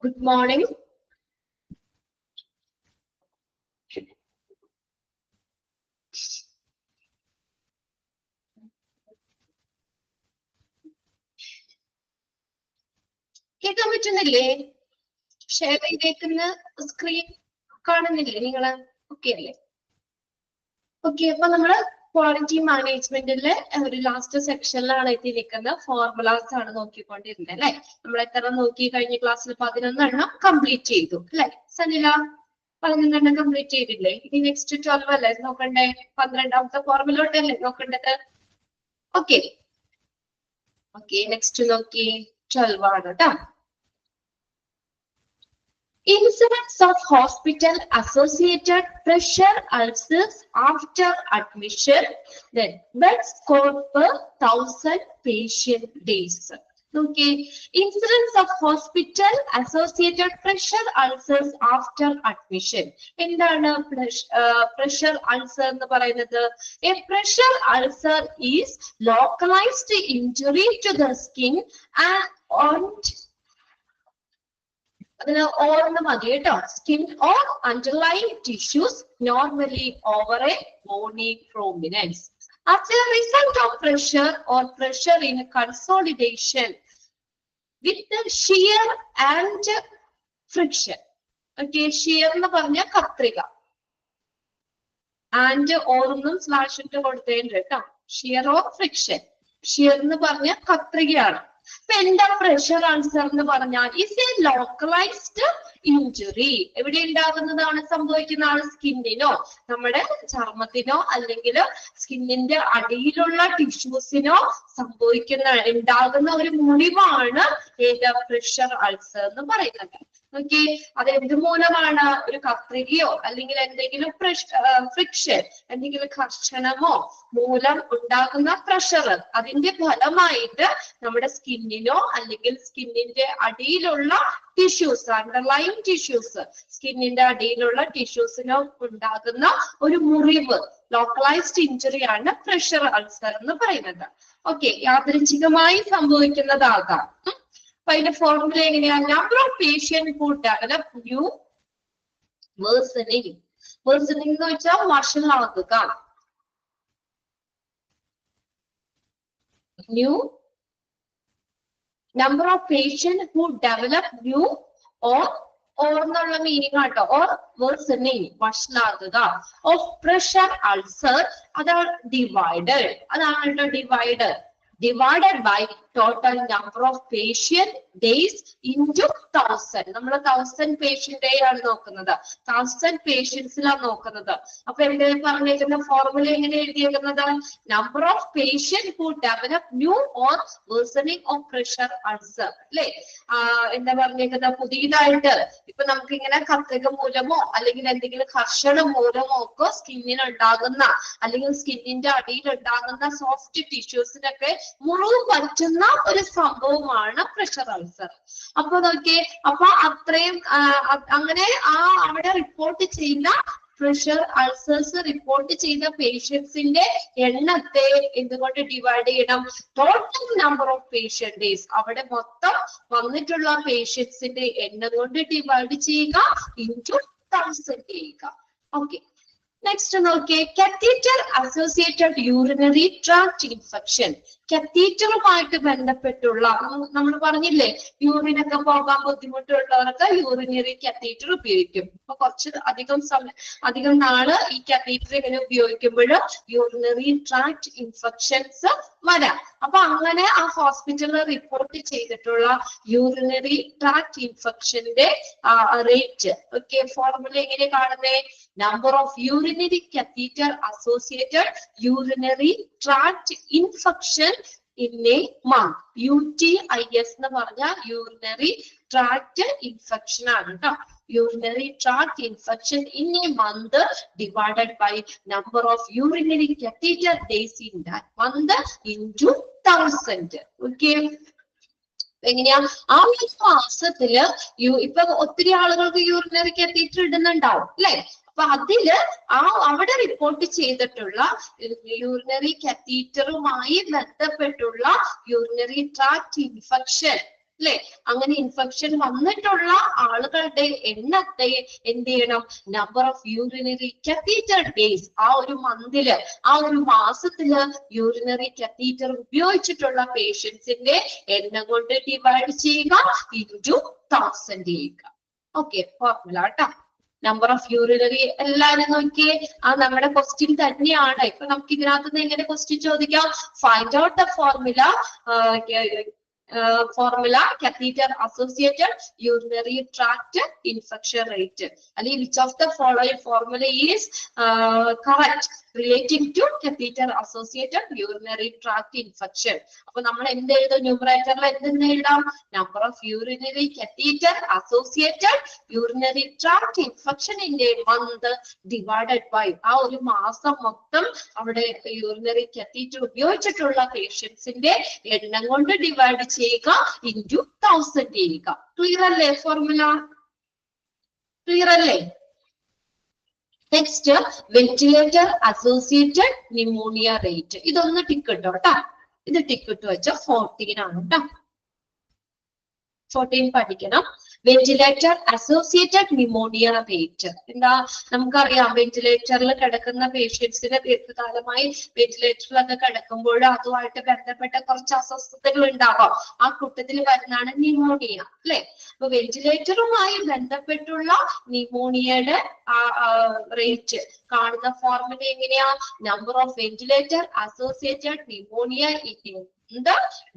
Good morning. കേൾക്കാൻ പറ്റുന്നില്ലേ? Share ചെയ്തേക്കുന്ന സ്ക്രീൻ കാണുന്നില്ലേ നിങ്ങള്? ഓക്കെ അല്ലേ? ഓക്കെ, അപ്പൊ നമ്മള് ക്വാളിറ്റി മാനേജ്മെന്റിലെ ഒരു ലാസ്റ്റ് സെക്ഷനിലാണ് എത്തിയിരിക്കുന്നത്. ഫോർമുലാസ് ആണ് നോക്കിക്കൊണ്ടിരുന്നത് അല്ലെ. നമ്മൾ എത്ര നോക്കി കഴിഞ്ഞ ക്ലാസ്സിൽ 11 കംപ്ലീറ്റ് ചെയ്തു അല്ലെ സനില? 11 കംപ്ലീറ്റ് ചെയ്തില്ലേ? ഇനി നെക്സ്റ്റ് 12 അല്ലേ നോക്കണ്ടേ? 12ാമത്തെ ഫോർമുലോട്ടല്ലേ നോക്കേണ്ടത്? ഓക്കെ ഓക്കെ, നെക്സ്റ്റ് നോക്കി 12 ആണ് കേട്ടോ. Incidence of hospital-associated pressure ulcers after admission, then bed score per 1000 patient days. Okay, incidence of hospital-associated pressure ulcers after admission. എന്താണ് pressure ulcer എന്ന് പറയുന്നത്? A pressure ulcer is localized injury to the skin and skin or underlying tissues, normally over a bony prominence. As a result of pressure or pressure in consolidation with the shear and friction. Okay, shear എന്ന് പറഞ്ഞ കത്രിക and ഓർന്നും slash ഇട്ട് കൊടുത്തേണ്ട കേട്ടോ. shear or friction. shear എന്ന് പറഞ്ഞ കത്രികയാണ്. അപ്പൊ എന്താ pressure ulcer എന്ന് പറഞ്ഞാൽ ഇസ് എ ലോക്കലൈസ്ഡ് ഇഞ്ചുറി. എവിടെ ഉണ്ടാകുന്നതാണ് സംഭവിക്കുന്ന സ്കിന്നിനോ നമ്മുടെ ചർമ്മത്തിനോ അല്ലെങ്കിൽ സ്കിന്നിന്റെ അടിയിലുള്ള ടിഷ്യൂസിനോ ഉണ്ടാകുന്ന ഒരു മുറിവാണ് ഏത് പ്രഷർ അൾസർ എന്ന് പറയുന്നത്. ഓക്കെ, അത് എന്ത് മൂലമാണ്? ഒരു കത്രികയോ അല്ലെങ്കിൽ എന്തെങ്കിലും ഫ്രിക്ഷൻ, എന്തെങ്കിലും ഘർഷണമോ മൂലം ഉണ്ടാകുന്ന പ്രഷർ, അതിന്റെ ഫലമായിട്ട് നമ്മുടെ സ്കിന്നിനോ അല്ലെങ്കിൽ സ്കിന്നിന്റെ അടിയിലുള്ള ടിഷ്യൂസ്, അണ്ടർലൈൻ ടിഷ്യൂസ്, സ്കിന്നിന്റെ അടിയിലുള്ള ടിഷ്യൂസിനോ ഉണ്ടാകുന്ന ഒരു മുറിവ്, ലോക്കലൈസ്ഡ് ഇഞ്ചുറി ആണ് പ്രഷർ അൾസർ എന്ന് പറയുന്നത്. ഓക്കെ, യാദൃച്ഛികമായി സംഭവിക്കുന്നതാകാം. അപ്പൊ അതിന്റെ ഫോർമുല എങ്ങനെയാണ്? Number of patient who develop new worsening. Worsening എന്ന് വെച്ചാൽ വഷളാക്കുക. New number of patients who develop new or എന്നുള്ള മീനിങ് ആട്ടോ. ഓർ വേഴ്സണിങ് വഷളാകുക. ഓഫ് പ്രഷർ അൾസർ അതാണ് ഡിവൈഡഡ്. അതാണ് കേട്ടോ divide. divided by total number of patient days into 1000. നമ്മൾ 1000 patient day ആണ് നോക്കുന്നത്. 1000 patientsലാണ് നോക്കുന്നത്. അപ്പൊ എവിടെ പറഞ്ഞേക്കുന്ന ഫോർമുല എങ്ങനെ എഴുതിയേക്കുന്നത്? number of patient who develop new or worsening of pressure ulcer. അല്ലെ? എന്താ പറഞ്ഞേക്കുന്നത്? പുതിയതായിട്ട് ഇപ്പൊ നമുക്ക് ഇങ്ങനെ കത്രിക മൂലമോ അല്ലെങ്കിൽ എന്തെങ്കിലും ഘർഷണം മൂലമോ ഒക്കെ സ്കിന്നിന് ഉണ്ടാകുന്ന അല്ലെങ്കിൽ സ്കിന്നിന്റെ അടിയിൽ ഉണ്ടാകുന്ന സോഫ്റ്റ് ടിഷ്യൂസിനൊക്കെ മുറിവ് പറ്റുന്ന ഒരു സംഭവമാണ് പ്രഷർ അൾസർ. അപ്പൊ നോക്കിയേ, അപ്പൊ അത്രയും അങ്ങനെ അവിടെ റിപ്പോർട്ട് ചെയ്യുന്ന പ്രഷർ അൾസേഴ്സ് റിപ്പോർട്ട് ചെയ്ത പേഷ്യൻസിന്റെ എണ്ണത്തെ എന്തുകൊണ്ട് ഡിവൈഡ് ചെയ്യണം? Total number of patient days, അവിടെ മൊത്തം വന്നിട്ടുള്ള പേഷ്യൻസിന്റെ എണ്ണം കൊണ്ട് ഡിവൈഡ് ചെയ്യുക, ഇൻറ്റു 1000 ചെയ്യുക. ഓക്കെ, നെക്സ്റ്റ് നോക്കിയേ, catheter associated urinary tract infection. കത്തീറ്ററുമായിട്ട് ബന്ധപ്പെട്ടുള്ള നമ്മൾ പറഞ്ഞില്ലേ, യൂറിനൊക്കെ പോകാൻ ബുദ്ധിമുട്ടുള്ളവർക്ക് യൂറിനറി കത്തീറ്റർ ഉപയോഗിക്കും. അപ്പൊ കുറച്ച് അധികം നാള് ഈ കത്തീറ്റർ ഇങ്ങനെ ഉപയോഗിക്കുമ്പോൾ യൂറിനറി ട്രാക്ട് ഇൻഫെക്ഷൻസ് വരാം. അപ്പൊ അങ്ങനെ ആ ഹോസ്പിറ്റലിൽ റിപ്പോർട്ട് ചെയ്തിട്ടുള്ള യൂറിനറി ട്രാക്ട് ഇൻഫെക്ഷന്റെ റേറ്റ്. ഓക്കെ, ഫോർമുല എങ്ങനെ കാണുന്നേ? Number of urinary catheter associated urinary tract infection in a month. UTIS എന്ന് പറഞ്ഞാൽ യൂറിനറി ട്രാക്ട് ഇൻഫെക്ഷൻ ആണ് കേട്ടോ. Urinary tract infection in a month divided by number of urinary catheter days in that month into 1000. Okay, എങ്ങനെയാ? ആ ഒരു മാസത്തില് ഇപ്പൊ ഒത്തിരി ആളുകൾക്ക് യൂറിനറി കത്തീറ്റർ ഇടുന്നുണ്ടാവും അല്ലെ? അപ്പൊ അതില് അവിടെ റിപ്പോർട്ട് ചെയ്തിട്ടുള്ള യൂറിനറി കത്തീറ്ററുമായി ബന്ധപ്പെട്ടുള്ള യൂറിനറി ട്രാക്ട് ഇൻഫെക്ഷൻ അല്ലെ? അങ്ങനെ ഇൻഫെക്ഷൻ വന്നിട്ടുള്ള ആളുകളുടെ എണ്ണത്തെ എന്ത് ചെയ്യണം? Number of urinary catheter days, ആ ഒരു മന്തില്, ആ ഒരു മാസത്തില് യൂറിനറി കത്തീറ്റർ ഉപയോഗിച്ചിട്ടുള്ള പേഷ്യൻസിന്റെ എണ്ണം കൊണ്ട് ഡിവൈഡ് ചെയ്യുക, ഇൻറ്റു 1000 ചെയ്യുക. ഓക്കെ, ഫോർമുല കേട്ടോ. നമ്പർ ഓഫ് യൂറിനറി എല്ലാവരും നോക്കിയേ, ആ നമ്മുടെ ക്വസ്റ്റ്യൻ തന്നെയാണ്. ഇപ്പൊ നമുക്ക് ഇതിനകത്ത് നിന്ന് എങ്ങനെ ക്വസ്റ്റ്യൻ ചോദിക്കാം? Find out the formula catheter associated urinary tract infection rate. അല്ലെങ്കിൽ which of the following formula is correct relating to catheter associated urinary tract infection. അപ്പൊ നമ്മൾ എന്ത് എഴുതും? ന്യൂമറേറ്ററിൽ എന്തെന്ന് എഴുതാം? Number of urinary catheter associated urinary tract infection in a month divided by, ആ ഒരു മാസം മൊത്തം അവിടെ യൂറിനറി catheter ഉപയോഗിച്ചിട്ടുള്ള പേഷ്യൻസിന്റെ എണ്ണം കൊണ്ട് ഡിവൈഡ് ചെയ്യുക, ഇൻറ്റു 1000 ചെയ്യുക. ക്ലിയർ അല്ലേ? ഫോർമുല ക്ലിയർ അല്ലേ? Next, ventilator associated pneumonia rate. ഇതൊന്ന് ടിക്ക് ഇട്ടോ കേട്ടോ. ഇത് ടിക്ക് ഇട്ട് വെച്ച 14 ആണ് കേട്ടോ. 14 പഠിക്കണം. വെന്റിലേറ്റർ അസോസിയേറ്റഡ് ന്യൂമോണിയ റേറ്റ് എന്താ? നമുക്കറിയാം, വെന്റിലേറ്ററിൽ കിടക്കുന്ന പേഷ്യൻസിന് ദീർഘകാലമായി വെന്റിലേറ്ററിലൊക്കെ കിടക്കുമ്പോൾ അതുമായിട്ട് ബന്ധപ്പെട്ട കുറച്ച് അസ്വസ്ഥതകൾ ഉണ്ടാവാം. ആ കൂട്ടത്തിൽ വരുന്നതാണ് ന്യൂമോണിയ, അല്ലെ? അപ്പൊ വെന്റിലേറ്ററുമായി ബന്ധപ്പെട്ടുള്ള ന്യൂമോണിയയുടെ റേറ്റ് കാണുന്ന ഫോർമുല എങ്ങനെയാ? Number of ventilator associated pneumonia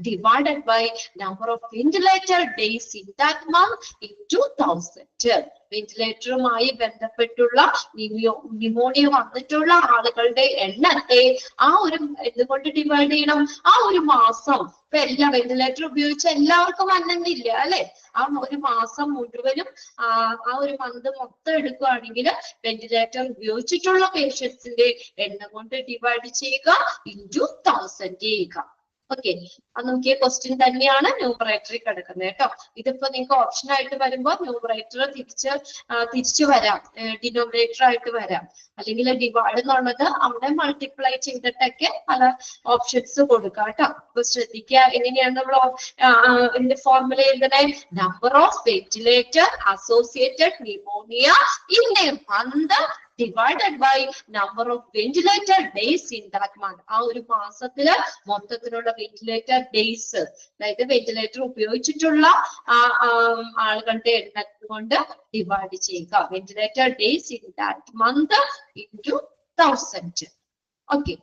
divided by number of ventilator days in that month into 1000. വെന്റിലേറ്ററുമായി ബന്ധപ്പെട്ടുള്ള ന്യൂമോണിയ വന്നിട്ടുള്ള ആളുകളുടെ എണ്ണത്തെ ആ ഒരു എന്തുകൊണ്ട് ഡിവൈഡ് ചെയ്യണം? ആ ഒരു മാസം. ഇപ്പൊ എല്ലാ വെന്റിലേറ്റർ ഉപയോഗിച്ച എല്ലാവർക്കും വന്നില്ല, അല്ലെ? ആ ഒരു മാസം മുഴുവനും ആ ഒരു മന്ത് മൊത്തം എടുക്കുകയാണെങ്കിൽ വെന്റിലേറ്റർ ഉപയോഗിച്ചിട്ടുള്ള പേഷ്യൻസിന്റെ എണ്ണം കൊണ്ട് ഡിവൈഡ് ചെയ്യുക, ഇൻറ്റു 1000 ചെയ്യുക. ഓക്കെ, അത് നോക്കിയ ക്വസ്റ്റ്യൻ തന്നെയാണ് ന്യൂമറേറ്ററിൽ കിടക്കുന്നത് കേട്ടോ. ഇതിപ്പോ നിങ്ങൾക്ക് ഓപ്ഷൻ ആയിട്ട് വരുമ്പോൾ ന്യൂമറേറ്റർ തിരിച്ചു വരാം, ഡിനോമിനേറ്റർ ആയിട്ട് വരാം. അല്ലെങ്കിൽ ഡിവൈഡ് എന്നുള്ളത് അവിടെ മൾട്ടിപ്ലൈ ചെയ്തിട്ടൊക്കെ പല ഓപ്ഷൻസ് കൊടുക്കാം കേട്ടോ. അപ്പൊ ശ്രദ്ധിക്കുക, എങ്ങനെയാണ് നമ്മൾ ഇതിന്റെ ഫോർമുല എഴുതുന്നത്? Number of ventilator associated pneumonia in a month divided by number of ventilator days in that month. ആ ഒരു മാസത്തില് മൊത്തത്തിലുള്ള വെന്റിലേറ്റർ ഡേയ്സ്, അതായത് വെന്റിലേറ്റർ ഉപയോഗിച്ചിട്ടുള്ള ആളുകളുടെ എണ്ണം കൊണ്ട് ഡിവൈഡ് ചെയ്യുക, ventilator days in that month into 1000. Okay,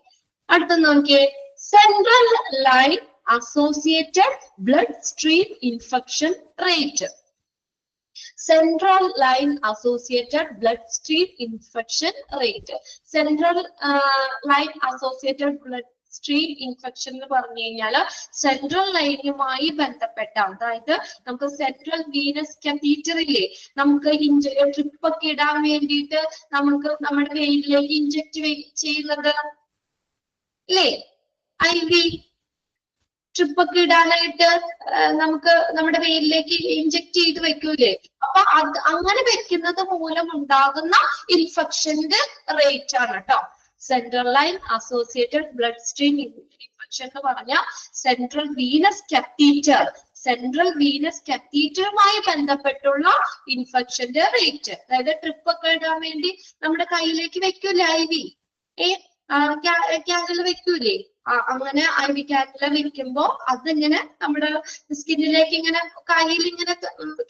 അടുത്ത നോക്കിയേ, central line associated blood stream infection rate. Central line associated blood stream infection rate. Central line associated blood stream infection എന്ന് പറഞ്ഞു കഴിഞ്ഞാൽ സെൻട്രൽ ലൈനുമായി ബന്ധപ്പെട്ട, അതായത് നമുക്ക് സെൻട്രൽ വീനസ് കത്തീറ്റർ ഇല്ലേ, നമുക്ക് ട്രിപ്പ് ഒക്കെ ഇടാൻ വേണ്ടിയിട്ട് നമുക്ക് നമ്മുടെ വെയിനിലേക്ക് ഇൻജെക്ട് ചെയ്യുന്നത് അല്ലേ? IV ട്രിപ്പ് ഒക്കെ ഇടാനായിട്ട് നമുക്ക് നമ്മുടെ വെയിനിലേക്ക് ഇൻജെക്ട് ചെയ്ത് വെക്കൂലേ? അപ്പൊ അങ്ങനെ വെക്കുന്നത് മൂലം ഉണ്ടാകുന്ന ഇൻഫെക്ഷന്റെ റേറ്റ് ആണ് കേട്ടോ central line associated blood stream infection എന്ന് പറഞ്ഞാൽ സെൻട്രൽ വീനസ് കത്തീറ്ററുമായി ബന്ധപ്പെട്ടുള്ള ഇൻഫെക്ഷന്റെ റേറ്റ്. അതായത് ട്രിപ്പ് ഒക്കെ ഇടാൻ വേണ്ടി നമ്മുടെ കയ്യിലേക്ക് വെക്കൂലേ IV, ക്യാനിൽ വെക്കൂലേ? അങ്ങനെ IV ക്യാനില വെക്കുമ്പോ അതിങ്ങനെ നമ്മുടെ സ്കിന്നിലേക്ക് ഇങ്ങനെ കയ്യിൽ ഇങ്ങനെ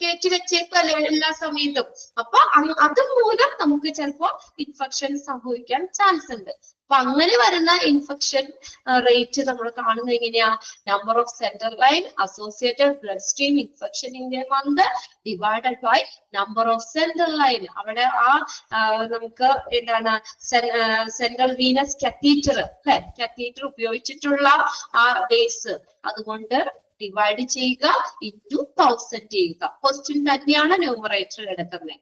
കയറ്റി വെച്ചേക്കല്ലേ എല്ലാ സമയത്തും. അപ്പൊ അത് മൂലം നമുക്ക് ചിലപ്പോ ഇൻഫെക്ഷൻ സംഭവിക്കാൻ ചാൻസ് ഉണ്ട്. അപ്പൊ അങ്ങനെ വരുന്ന ഇൻഫെക്ഷൻ റേറ്റ് നമ്മൾ കാണുന്നത് എങ്ങനെയാ? Number of central line associated blood stream infection in a month divided by number of central line. അവിടെ നമുക്ക് എന്താണ് സെൻട്രൽ വീനസ് കത്തീറ്റർ അല്ലെ, കത്തീറ്റർ ഉപയോഗിച്ചിട്ടുള്ള ആ ഡേയ്സ് അതുകൊണ്ട് ഡിവൈഡ് ചെയ്യുക, ഇൻറ്റു 1000 ചെയ്യുക. ക്വസ്റ്റ്യൻ തന്നെയാണ് ന്യൂമറേറ്റർ എടുക്കുന്നത്.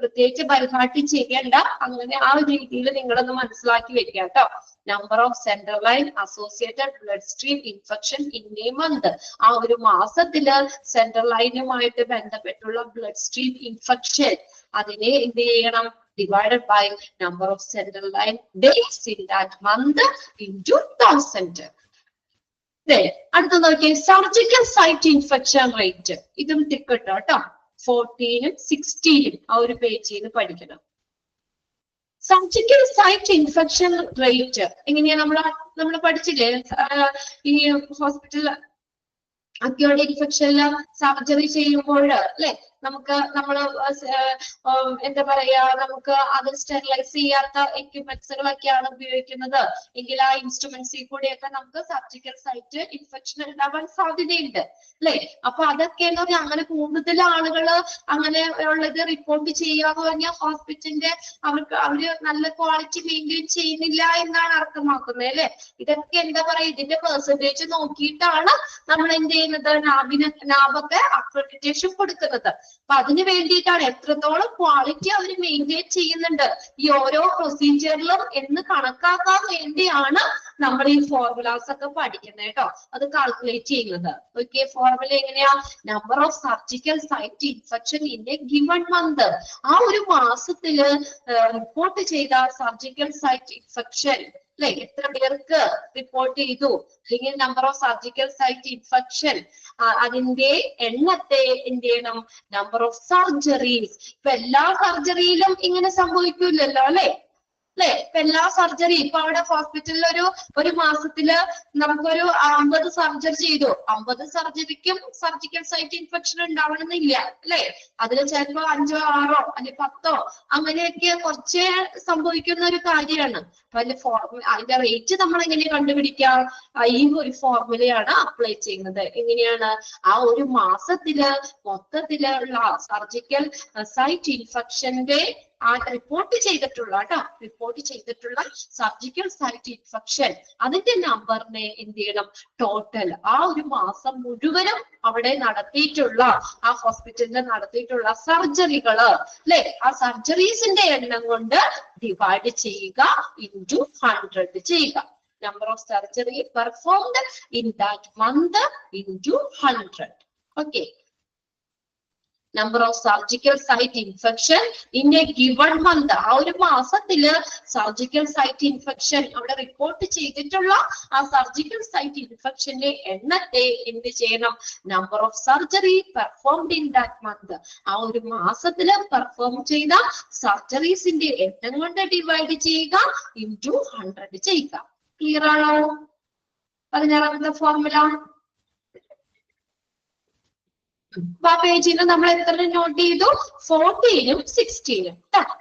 പ്രത്യേകിച്ച് ബൈഹാർട്ട് ചെയ്യേണ്ട, അങ്ങനെ ആ രീതിയിൽ നിങ്ങളൊന്ന് മനസ്സിലാക്കി വെക്കുക കേട്ടോ. Number of central line associated blood stream infection in a month, ആ ഒരു മാസത്തില് സെൻട്രൽ ലൈനുമായിട്ട് ബന്ധപ്പെട്ടുള്ള ബ്ലഡ് സ്ട്രീം ഇൻഫെക്ഷൻ അതിനെ എന്ത് ചെയ്യണം? divided by number of central line days in that month into 1000. അടുത്ത നോക്കിയേ സർജിക്കൽ സൈറ്റ് ഇൻഫെക്ഷൻ റേറ്റ്. ഇതും ടിക്ക് ഇട്ടോ കേട്ടോ. 14-ഉം 16-ഉം ആ ഒരു പേജിൽ നിന്ന് പഠിക്കണം. സർജിക്കൽ സൈറ്റ് ഇൻഫെക്ഷൻ റേറ്റ് എങ്ങനെയാ നമ്മൾ പഠിച്ചില്ലേ? ഈ ഹോസ്പിറ്റൽ അക്യൂട്ട് ഇൻഫെക്ഷനില് സർജറി ചെയ്യുമ്പോൾ അല്ലെ നമ്മള് എന്താ പറയാ, നമുക്ക് അത് സ്റ്റെറിലൈസ് ചെയ്യാത്ത എക്യുപ്മെന്റ്സുകളൊക്കെയാണ് ഉപയോഗിക്കുന്നത് എങ്കിൽ ആ ഇൻസ്ട്രുമെന്റ്സിൽ കൂടെയൊക്കെ നമുക്ക് സർജിക്കൽ സൈറ്റ് ഇൻഫെക്ഷൻ ഉണ്ടാവാൻ സാധ്യതയുണ്ട് അല്ലെ. അപ്പൊ അതൊക്കെ എന്ന് പറഞ്ഞാൽ അങ്ങനെ കൂടുതൽ ആളുകള് അങ്ങനെ ഉള്ളത് റിപ്പോർട്ട് ചെയ്യാന്ന് പറഞ്ഞാൽ ഹോസ്പിറ്റലിന്റെ അവര് നല്ല ക്വാളിറ്റി മെയിൻറ്റെയിൻ ചെയ്യുന്നില്ല എന്നാണ് അർത്ഥമാക്കുന്നത് അല്ലെ. ഇതൊക്കെ എന്താ പറയാ, ഇതിന്റെ പെർസെന്റേജ് നോക്കിയിട്ടാണ് നമ്മൾ എന്ത് ചെയ്യുന്നത്, നാബൊക്കെ അക്രഡിറ്റേഷൻ കൊടുക്കുന്നത്. അപ്പൊ അതിന് വേണ്ടിയിട്ടാണ് എത്രത്തോളം ക്വാളിറ്റി അവർ മെയിൻറ്റെയിൻ ചെയ്യുന്നുണ്ട് ഈ ഓരോ പ്രൊസീജിയറിലും എന്ന് കണക്കാക്കാൻ വേണ്ടിയാണ് നമ്മൾ ഈ ഫോർമുലാസ് ഒക്കെ പഠിക്കുന്നത് കേട്ടോ. അത് കാൽക്കുലേറ്റ് ചെയ്യുന്നത്. ഓക്കെ, ഫോർമുല എങ്ങനെയാ? Number of surgical site infection in a given month. ആ ഒരു മാസത്തില് റിപ്പോർട്ട് ചെയ്ത സർജിക്കൽ സൈറ്റ് ഇൻഫെക്ഷൻ അല്ലെ, എത്ര പേർക്ക് റിപ്പോർട്ട് ചെയ്തു, അല്ലെങ്കിൽ number of surgical site infection, അതിന്റെ എണ്ണത്തെ എന്ത് ചെയ്യണം, നമ്പർ ഓഫ് സർജറീസ്. ഇപ്പൊ എല്ലാ സർജറിയിലും ഇങ്ങനെ സംഭവിക്കില്ലല്ലോ അല്ലെ. ഇപ്പൊ എല്ലാ സർജറി, ഇപ്പൊ അവിടെ ഹോസ്പിറ്റലിൽ ഒരു മാസത്തില് നമുക്കൊരു 50 സർജറി ചെയ്തു. 50 സർജറിക്കും സർജിക്കൽ സൈറ്റ് ഇൻഫെക്ഷൻ ഉണ്ടാവണമെന്നില്ല അല്ലെ. അതിൽ ചിലപ്പോ 5ഓ 6ഓ അല്ലെങ്കിൽ 10ഓ അങ്ങനെയൊക്കെ കുറച്ചേ സംഭവിക്കുന്ന ഒരു കാര്യമാണ്. അപ്പൊ അതിന്റെ റേറ്റ് നമ്മൾ എങ്ങനെ കണ്ടുപിടിക്കാം? ഈ ഒരു ഫോർമുലയാണ് അപ്ലൈ ചെയ്യുന്നത്. എങ്ങനെയാണ്? ആ ഒരു മാസത്തില് മൊത്തത്തിലുള്ള സർജിക്കൽ സൈറ്റ് ഇൻഫെക്ഷന്റെ റിപ്പോർട്ട് ചെയ്തിട്ടുള്ള സർജിക്കൽ സൈറ്റ് ഇൻഫെക്ഷൻ അതിന്റെ നമ്പറിനെ എന്ത് ചെയ്യണം, ടോട്ടൽ ആ ഒരു മാസം മുഴുവനും അവിടെ നടത്തിയിട്ടുള്ള ആ ഹോസ്പിറ്റലിൽ നടത്തിയിട്ടുള്ള സർജറികള് അല്ലെ, ആ സർജറീസിന്റെ എണ്ണം കൊണ്ട് ഡിവൈഡ് ചെയ്യുക, ഇൻറ്റു 100 ചെയ്യുക. Number of surgery performed in that month into 100. Okay, number of surgical site infection in a given month. ആ ഒരു മാസത്തില് സർജിക്കൽ സൈറ്റ് ഇൻഫെക്ഷൻ അവിടെ റിപ്പോർട്ട് ചെയ്തിട്ടുള്ള ആ സർജിക്കൽ സൈറ്റ് ഇൻഫെക്ഷന്റെ എണ്ണത്തെ എന്ത് ചെയ്യണം, number of surgery performed in that month. ആ ഒരു മാസത്തില് പെർഫോം ചെയ്ത സർജറീസിന്റെ എണ്ണം കൊണ്ട് ഡിവൈഡ് ചെയ്യുക, ഇൻറ്റു 100 ചെയ്യുക. ക്ലിയർ ആണോ? 16ാമത്തെ ഫോർമുല. ആ പേജിൽ നമ്മൾ എത്ര നോട്ട് ചെയ്തു? 14-ഉം 16-ഉം.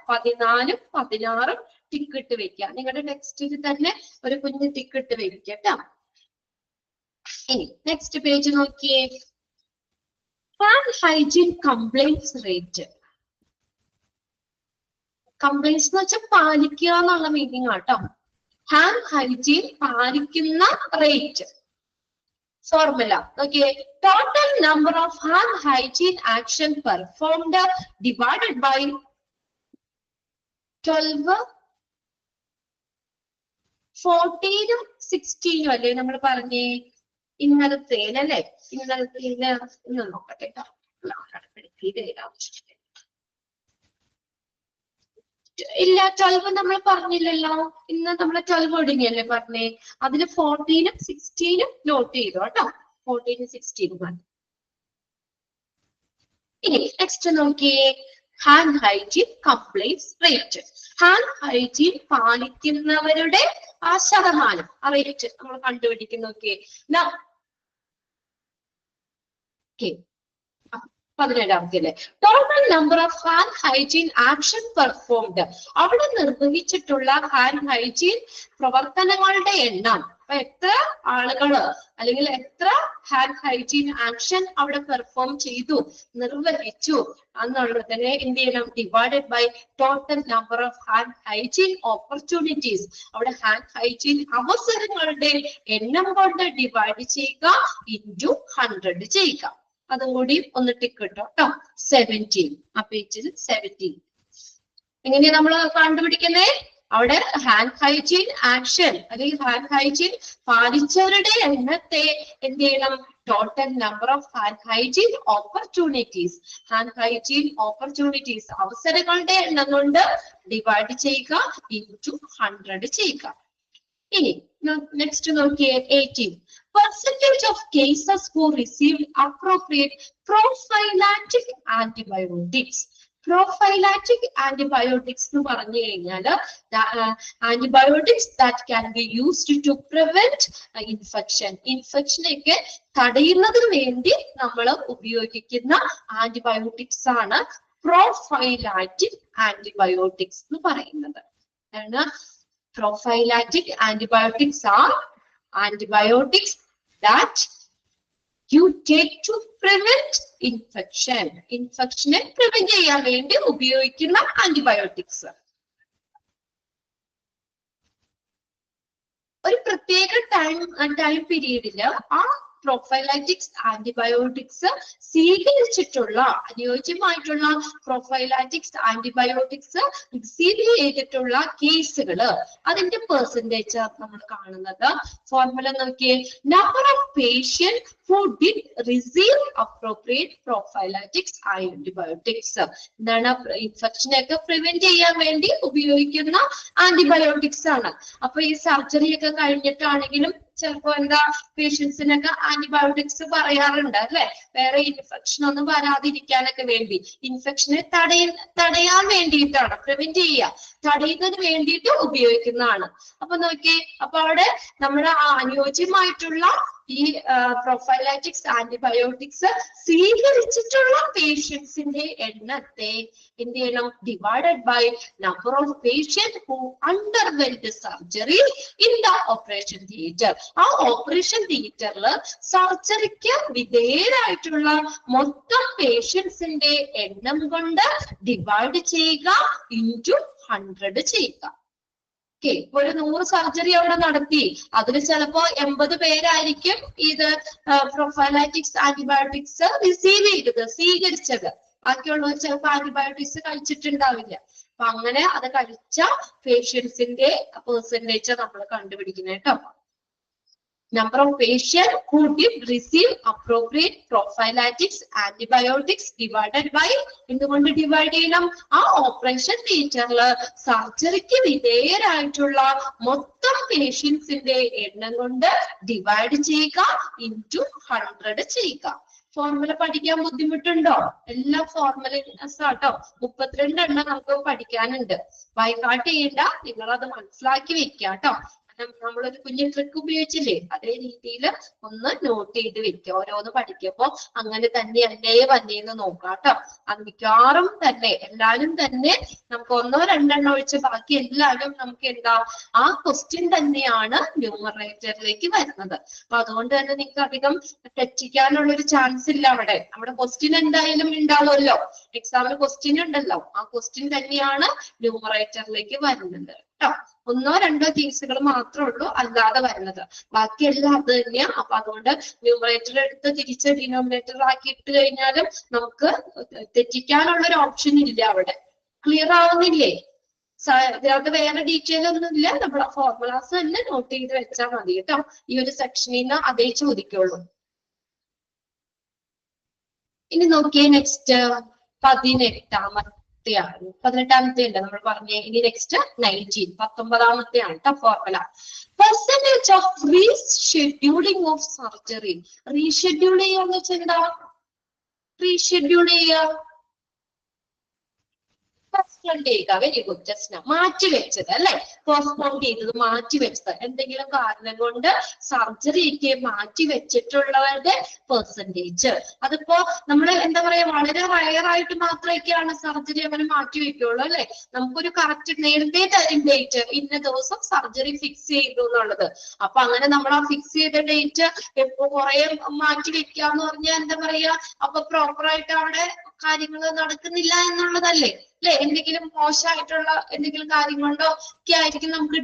14-ഉം 16-ഉം ടിക്ക് ഇട്ട് വെക്കുക. നിങ്ങളുടെ ടെക്സ്റ്റിൽ തന്നെ ഒരു കുഞ്ഞ് ടിക്ക് ഇട്ട് വെക്കുക കേട്ടോ. ഇനി നെക്സ്റ്റ് പേജ് നോക്കിയേ. Hand hygiene complaints rate. Compliance എന്ന് വെച്ചാൽ പാലിക്കുക എന്നുള്ള മീനിങ് ആട്ടോ. ഹാൻഡ് ഹൈജീൻ പാലിക്കുന്ന റേറ്റ്. ഫോർമുല നോക്കിയേ. Total number of hand hygiene action performed divided by 12, 14-ഉം 16-ഉം അല്ലേ നമ്മൾ പറഞ്ഞേ ഇന്നലത്തെ അല്ലേ. ഇന്നലത്തെ ഇന്ന് നോക്കട്ടെ കേട്ടോ. ഇല്ല, 12 നമ്മൾ പറഞ്ഞില്ലല്ലോ. ഇന്ന് നമ്മൾ 12 ഒടുങ്ങിയല്ലേ പറഞ്ഞേ. അതില് 14-ഉം 16-ഉം നോട്ട് ചെയ്തു കേട്ടോ. 14-ഉം 16-ഉം. ഇനി നെക്സ്റ്റ് നോക്കിയേ. Hand hygiene complaints rate. Hand hygiene പാലിക്കുന്നവരുടെ ആ ശതമാനം, ആ റേറ്റ് നമ്മൾ കണ്ടുപിടിക്കും. നോക്കിയേ. 17-ാമത്തെ total number of hand hygiene action performed. അവിടെ നിർവഹിച്ചിട്ടുള്ള ഹാൻഡ് ഹൈജീൻ പ്രവർത്തനങ്ങളുടെ എണ്ണം. അപ്പൊ എത്ര ആളുകള് അല്ലെങ്കിൽ എത്ര ഹാൻഡ് ഹൈജീൻ ആക്ഷൻ അവിടെ പെർഫോം ചെയ്തു, നിർവഹിച്ചു എന്നുള്ളതിനെ എന്ത് ചെയ്യണം, divided by total number of hand hygiene opportunities. അവിടെ ഹാൻഡ് ഹൈജീൻ അവസരങ്ങളുടെ എണ്ണം കൊണ്ട് ഡിവൈഡ് ചെയ്യുക, ഇൻറ്റു 100 ചെയ്യുക. അതും കൂടി ഒന്ന് ടിക്ക് കിട്ടോ കേട്ടോ. 17 ആ പേജിൽ 17. എങ്ങനെയാ നമ്മൾ കണ്ടുപിടിക്കുന്നേ? അവിടെ ഹാൻഡ് ഹൈജീൻ ആക്ഷൻ അല്ലെങ്കിൽ ഹാൻഡ് ഹൈജീൻ പാലിച്ചവരുടെ എണ്ണത്തെ എന്ത് ചെയ്യണം, total number of hand hygiene opportunities. Hand hygiene opportunities അവസരങ്ങളുടെ എണ്ണം കൊണ്ട് ഡിവൈഡ് ചെയ്യുക, ഇൻറ്റു 100 ചെയ്യുക. ഇനി നെക്സ്റ്റ് നോക്കിയേ. 18 Percentage of cases who received appropriate prophylactic antibiotics. Prophylactic antibiotics എന്ന് പറഞ്ഞു കഴിഞ്ഞാൽ antibiotics that can be used to prevent infection. Infection ഒക്കെ തടയുന്നതിന് വേണ്ടി നമ്മൾ ഉപയോഗിക്കുന്ന ആന്റിബയോട്ടിക്സ് ആണ് prophylactic antibiotics എന്ന് പറയുന്നത്. Prophylactic antibiotics are antibiotics that you take to prevent infection. Infection prevent ചെയ്യാൻ വേണ്ടി ഉപയോഗിക്കുന്ന ആന്റിബയോട്ടിക്സ്. ഒരു പ്രത്യേക ടൈം പീരീഡില് ആ prophylactics antibiotics സ്വീകരിച്ചിട്ടുള്ള അനുയോജ്യമായിട്ടുള്ള prophylactics antibiotics റിസീവ് ചെയ്തിട്ടുള്ള കേസുകൾ അതിന്റെ പെർസെന്റേജ് നമ്മൾ കാണുന്നത്. ഫോർമുല നോക്കിയേ, number of patient who did receive appropriate prophylactics antibiotics. എന്താണ്? ഇൻഫെക്ഷൻ ഒക്കെ പ്രിവെന്റ് ചെയ്യാൻ വേണ്ടി ഉപയോഗിക്കുന്ന ആന്റിബയോട്ടിക്സ് ആണ്. അപ്പൊ ഈ സർജറി ഒക്കെ കഴിഞ്ഞിട്ടാണെങ്കിലും ചിലപ്പോ എന്താ പേഷ്യൻസിനൊക്കെ ആന്റിബയോട്ടിക്സ് പറയാറുണ്ട് അല്ലെ, വേറെ ഇൻഫെക്ഷൻ ഒന്നും വരാതിരിക്കാനൊക്കെ വേണ്ടി. ഇൻഫെക്ഷനെ തടയാൻ വേണ്ടിയിട്ടാണ്, പ്രിവെന്റ് ചെയ്യുക, തടയുന്നതിന് വേണ്ടിയിട്ട് ഉപയോഗിക്കുന്നതാണ്. അപ്പൊ നോക്കിയേ, അപ്പൊ അവിടെ നമ്മുടെ അനുയോജ്യമായിട്ടുള്ള ഈ പ്രൊഫൈലാറ്റിക്സ് ആന്റിബയോട്ടിക്സ് സ്വീകരിച്ചിട്ടുള്ള പേഷ്യൻസിന്റെ എണ്ണത്തെ എന്ത് ചെയ്യണം? Divided by number of patient who underwent surgery in the operation theatre. ആ ഓപ്പറേഷൻ തിയേറ്ററിൽ സർജറിക്ക് വിധേയരായിട്ടുള്ള മൊത്തം പേഷ്യൻസിന്റെ എണ്ണം കൊണ്ട് ഡിവൈഡ് ചെയ്യുക, ഇൻറ്റു 100 ചെയ്യുക. ഒരു 100 സർജറി അവിടെ നടത്തി, അതിൽ ചിലപ്പോ 80 പേരായിരിക്കും ഇത് പ്രൊഫൈലാറ്റിക്സ് ആന്റിബയോട്ടിക്സ് റിസീവ് ചെയ്തത്, സ്വീകരിച്ചത്. ബാക്കിയുള്ളവർ ചിലപ്പോ ആന്റിബയോട്ടിക്സ് കഴിച്ചിട്ടുണ്ടാവില്ല. അപ്പൊ അങ്ങനെ അത് കഴിച്ച പേഷ്യൻസിന്റെ പെർസെന്റേജ് നമ്മൾ കണ്ടുപിടിക്കുന്നത് കേട്ടോ. Number of patients who did receive appropriate prophylactics antibiotics divided by എന്തുകൊണ്ട് ഡിവൈഡ് ചെയ്യണം? ആ ഓപ്പറേഷൻ തിയേറ്ററില് സർജറിക്ക് വിധേയരായിട്ടുള്ള മൊത്തം പേഷ്യൻസിന്റെ എണ്ണം കൊണ്ട് ഡിവൈഡ് ചെയ്യുക, ഇൻറ്റു 100 ചെയ്യുക. ഫോർമുല പഠിക്കാൻ ബുദ്ധിമുട്ടുണ്ടോ? എല്ലാ ഫോർമുലസ് ആട്ടോ, 32 എണ്ണം നമുക്ക് പഠിക്കാനുണ്ട്. ബൈഹാർട്ട് ചെയ്യണ്ട, നിങ്ങളത് മനസ്സിലാക്കി വെക്കുക കേട്ടോ. നമ്മളൊരു കുഞ്ഞു ട്രിക്ക് ഉപയോഗിച്ചില്ലേ, അതേ രീതിയിൽ ഒന്ന് നോട്ട് ചെയ്ത് വെക്കുക. ഓരോന്ന് പഠിക്കുമ്പോ അങ്ങനെ തന്നെയല്ലേ വന്നേന്ന് നോക്കാം കേട്ടോ. അത് മിക്കവാറും തന്നെ എല്ലാരും തന്നെ നമുക്ക് 1-2 ഒഴിച്ച് ബാക്കി എല്ലാവരും നമുക്ക് എന്താ ആ ക്വസ്റ്റ്യൻ തന്നെയാണ് ന്യൂമറേറ്ററിലേക്ക് വരുന്നത്. അപ്പൊ അതുകൊണ്ട് തന്നെ നിങ്ങൾക്ക് അധികം തെറ്റിക്കാനുള്ള ഒരു ചാൻസ് ഇല്ല. അവിടെ നമ്മുടെ ക്വസ്റ്റ്യൻ എന്തായാലും ഉണ്ടാവുമല്ലോ, എക്സാമിന് ക്വസ്റ്റ്യൻ ഉണ്ടല്ലോ, ആ ക്വസ്റ്റ്യൻ തന്നെയാണ് ന്യൂമറേറ്ററിലേക്ക് വരുന്നത് കേട്ടോ. 1-2 കേസുകൾ മാത്രമേ ഉള്ളൂ അല്ലാതെ വരുന്നത്, ബാക്കിയെല്ലാം അത് തന്നെയാ. അപ്പൊ അതുകൊണ്ട് ന്യൂമറേറ്റർ എടുത്ത് തിരിച്ച് ഡിനോമിനേറ്റർ ആക്കി ഇട്ട് കഴിഞ്ഞാലും നമുക്ക് തെറ്റിക്കാനുള്ള ഒരു ഓപ്ഷൻ ഇല്ല അവിടെ. ക്ലിയർ ആവുന്നില്ലേ? അത് വേറെ ഡീറ്റെയിൽ ഒന്നും ഇല്ല, നമ്മളെ ഫോർമുലാസ് തന്നെ നോട്ട് ചെയ്ത് വെച്ചാൽ മതി കേട്ടോ. ഈ ഒരു സെക്ഷനിൽ നിന്ന് അതേ ചോദിക്കുള്ളൂ. ഇനി നോക്കിയേ, നെക്സ്റ്റ് 18ാമത്തെ ഉണ്ട് നമ്മൾ പറഞ്ഞേ. ഇനി നെക്സ്റ്റ് 19 ആണ് കേട്ടോ formula. Percentage of rescheduling of surgery. Reschedule ചെയ്യാന്ന് വെച്ചാൽ എന്താ? റീഷെഡ്യൂൾ ചെയ്യുക, വെരി ഗുഡ് ജസ്ന. മാറ്റിവെച്ചത് അല്ലെ, പോസ്റ്റ്പോൺ ചെയ്തത്, മാറ്റിവെച്ചത്. എന്തെങ്കിലും കാരണം കൊണ്ട് സർജറിക്ക് മാറ്റിവെച്ചിട്ടുള്ളവരുടെ പെർസെന്റേജ്. അതിപ്പോ നമ്മൾ എന്താ പറയാ, വളരെ റയറായിട്ട് മാത്രമൊക്കെയാണ് സർജറി അങ്ങനെ മാറ്റിവെക്കുള്ളൂ അല്ലെ. നമുക്കൊരു കറക്റ്റ് നേരത്തെ തരും ഡേറ്റ്, ഇന്ന ദിവസം സർജറി ഫിക്സ് ചെയ്തു എന്നുള്ളത്. അപ്പൊ അങ്ങനെ നമ്മൾ ആ ഫിക്സ് ചെയ്ത ഡേറ്റ് എപ്പോ കുറെ മാറ്റിവെക്കാന്ന് പറഞ്ഞാൽ എന്താ പറയാ, അപ്പൊ പ്രോപ്പറായിട്ട് അവിടെ കാര്യങ്ങൾ നടക്കുന്നില്ല എന്നുള്ളതല്ലേ അല്ലെ. എന്തെങ്കിലും മോശമായിട്ടുള്ള എന്തെങ്കിലും കാര്യം കൊണ്ടോ ഒക്കെ ആയിരിക്കും നമുക്ക്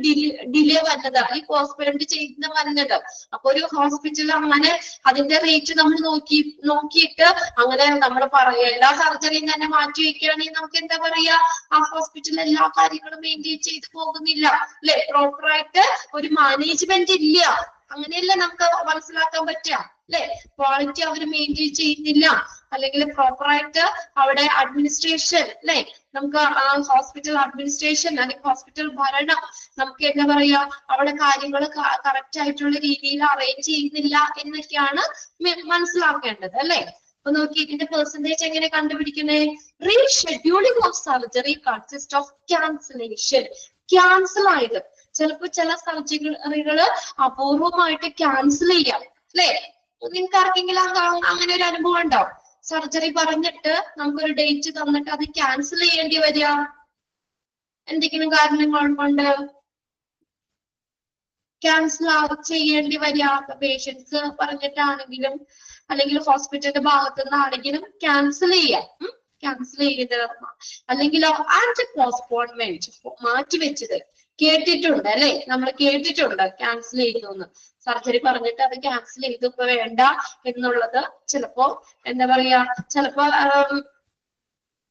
ഡിലേ വന്നത്, ഈ പോസ്റ്റ്പോണ്ട് ചെയ്ത് വന്നത്. അപ്പൊ ഒരു ഹോസ്പിറ്റലിൽ അങ്ങനെ അതിന്റെ റേറ്റ് നമ്മൾ നോക്കിയിട്ട് അങ്ങനെ നമ്മൾ എല്ലാ സർജറിയും തന്നെ മാറ്റി വെക്കുകയാണെങ്കിൽ നമുക്ക് എന്താ പറയാ, ആ ഹോസ്പിറ്റലിൽ എല്ലാ കാര്യങ്ങളും മെയിൻറ്റെയിൻ ചെയ്ത് പോകുന്നില്ല അല്ലെ. പ്രോപ്പറായിട്ട് ഒരു മാനേജ്മെന്റ് ഇല്ല, അങ്ങനെയല്ല നമുക്ക് മനസ്സിലാക്കാൻ പറ്റുക അല്ലെ. ക്വാളിറ്റി അവർ മെയിൻറ്റെയിൻ ചെയ്യുന്നില്ല, അല്ലെങ്കിൽ പ്രോപ്പറായിട്ട് അവിടെ അഡ്മിനിസ്ട്രേഷൻ അല്ലെ, നമുക്ക് ഹോസ്പിറ്റൽ അഡ്മിനിസ്ട്രേഷൻ അല്ലെങ്കിൽ ഹോസ്പിറ്റൽ ഭരണം നമുക്ക് എന്താ പറയാ അവിടെ കാര്യങ്ങൾ കറക്റ്റ് ആയിട്ടുള്ള രീതിയിൽ അറേഞ്ച് ചെയ്യുന്നില്ല എന്നൊക്കെയാണ് മനസ്സിലാക്കേണ്ടത് അല്ലെ. അപ്പൊ നോക്കി ഇതിന്റെ പെർസെന്റേജ് എങ്ങനെ കണ്ടുപിടിക്കുന്നേ? Rescheduling of surgery consist of cancellation. Cancel ആയത് ചിലപ്പോ ചില സർജറികള് അപൂർവമായിട്ട് ക്യാൻസൽ ചെയ്യാം അല്ലെ. നിങ്ങൾക്ക് ആർക്കെങ്കിലും അങ്ങനെ ഒരു അനുഭവം ഉണ്ടോ? സർജറി പറഞ്ഞിട്ട് നമുക്കൊരു ഡേറ്റ് തന്നിട്ട് അത് ക്യാൻസൽ ചെയ്യേണ്ടി വരിക എന്തെങ്കിലും കാരണങ്ങൾ കൊണ്ട് ക്യാൻസൽ ചെയ്യേണ്ടി വരിക. പേഷ്യൻസ് പറഞ്ഞിട്ടാണെങ്കിലും അല്ലെങ്കിൽ ഹോസ്പിറ്റലിന്റെ ഭാഗത്തു നിന്നാണെങ്കിലും ക്യാൻസൽ ചെയ്യാം. ക്യാൻസൽ ചെയ്ത് അല്ലെങ്കിലോ ആൻഡ് പോസ്റ്റ്പോൺമെന്റ് മാറ്റിവെച്ചത് കേട്ടിട്ടുണ്ട് അല്ലെ. നമ്മൾ കേട്ടിട്ടുണ്ട് ക്യാൻസൽ ചെയ്തു സർജറി പറഞ്ഞിട്ട് അത് ക്യാൻസൽ ചെയ്തു ഇപ്പൊ വേണ്ട എന്നുള്ളത് ചിലപ്പോ എന്താ പറയാ ചിലപ്പോ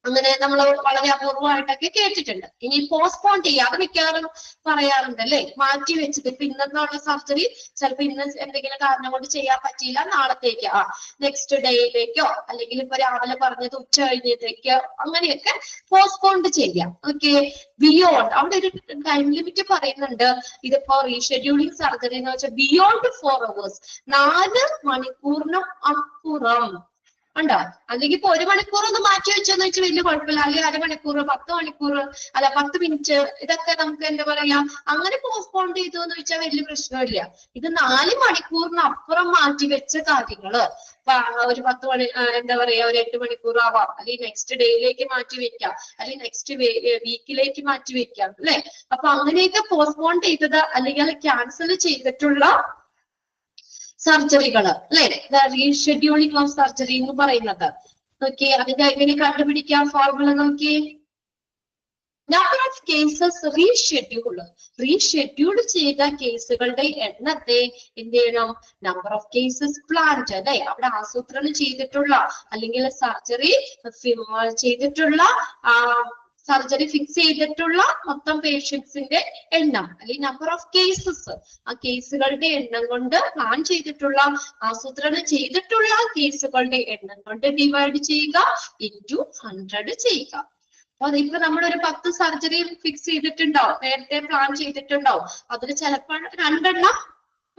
അങ്ങനെ നമ്മൾ വളരെ അപൂർവമായിട്ടൊക്കെ കേട്ടിട്ടുണ്ട്. ഇനി പോസ്റ്റ്പോൺ ചെയ്യാതെ മിക്കവാറും പറയാറുണ്ട് അല്ലെ. മാറ്റി വെച്ചത് ഇപ്പൊ ഇന്നുള്ള സർജറി ചിലപ്പോ ഇന്ന് എന്തെങ്കിലും കാരണം കൊണ്ട് ചെയ്യാൻ പറ്റിയില്ല നാളത്തേക്ക് നെക്സ്റ്റ് ഡേയിലേക്കോ അല്ലെങ്കിൽ ഇപ്പൊ രാവിലെ പറഞ്ഞത് ഉച്ച കഴിഞ്ഞത്തേക്കോ അങ്ങനെയൊക്കെ പോസ്റ്റ്പോൺ ചെയ്യാം. ഓക്കെ. ബിയോണ്ട് അവിടെ ഒരു ടൈം ലിമിറ്റ് പറയുന്നുണ്ട്. ഇതിപ്പോ റീഷെഡ്യൂളിംഗ് സർജറി എന്ന് വെച്ചാൽ ബിയോണ്ട് 4 hours 4 മണിക്കൂറിനും അപ്പുറം ഉണ്ടോ. അല്ലെങ്കിൽ ഇപ്പൊ 1 മണിക്കൂർ ഒന്ന് മാറ്റി വെച്ചെന്ന് വെച്ചാൽ വലിയ കുഴപ്പമില്ല. അല്ലെങ്കിൽ അരമണിക്കൂർ 10 മണിക്കൂർ അല്ല 10 മിനിറ്റ് ഇതൊക്കെ നമുക്ക് എന്താ പറയാ അങ്ങനെ പോസ്റ്റ്പോൺ ചെയ്തു എന്ന് വെച്ചാൽ വലിയ പ്രശ്നമില്ല. ഇത് 4 മണിക്കൂറിന് അപ്പുറം മാറ്റി വെച്ച കാര്യങ്ങള് ഒരു 10 മണി എന്താ പറയാ ഒരു 8 മണിക്കൂർ ആവാം, അല്ലെങ്കിൽ നെക്സ്റ്റ് ഡേയിലേക്ക് മാറ്റി വെക്കാം, അല്ലെങ്കിൽ നെക്സ്റ്റ് വീക്കിലേക്ക് മാറ്റി വെക്കാം അല്ലെ. അപ്പൊ അങ്ങനെയൊക്കെ പോസ്റ്റ്പോൺ ചെയ്തത് അല്ലെങ്കിൽ ക്യാൻസൽ ചെയ്തിട്ടുള്ള സർജറികള് അല്ലെ റീഷെഡ്യൂളിംഗ് ഓഫ് സർജറി എന്ന് പറയുന്നത്. ഓക്കെ. അതിന്റെ എങ്ങനെ കണ്ടുപിടിക്കാം ഫോർമുല നോക്കി. നമ്പർ ഓഫ് കേസസ് റീഷെഡ്യൂൾ ചെയ്ത കേസുകളുടെ എണ്ണത്തെ എന്ത് ചെയ്യണം? നമ്പർ ഓഫ് കേസസ് പ്ലാൻഡ് അല്ലെ അവിടെ ആസൂത്രണം ചെയ്തിട്ടുള്ള അല്ലെങ്കിൽ സർജറി ചെയ്തിട്ടുള്ള സർജറി ഫിക്സ് ചെയ്തിട്ടുള്ള മൊത്തം പേഷ്യൻസിന്റെ എണ്ണം അല്ലെങ്കിൽ നമ്പർ ഓഫ് കേസസ് ആ കേസുകളുടെ എണ്ണം കൊണ്ട് പ്ലാൻ ചെയ്തിട്ടുള്ള ആസൂത്രണം ചെയ്തിട്ടുള്ള കേസുകളുടെ എണ്ണം കൊണ്ട് ഡിവൈഡ് ചെയ്യുക ഇൻറ്റു 100 ചെയ്യുക. അപ്പൊ അതിപ്പോ നമ്മളൊരു 10 സർജറി ഫിക്സ് ചെയ്തിട്ടുണ്ടാവും, നേരത്തെ പ്ലാൻ ചെയ്തിട്ടുണ്ടാവും. അതിൽ ചിലപ്പോൾ 2 എണ്ണം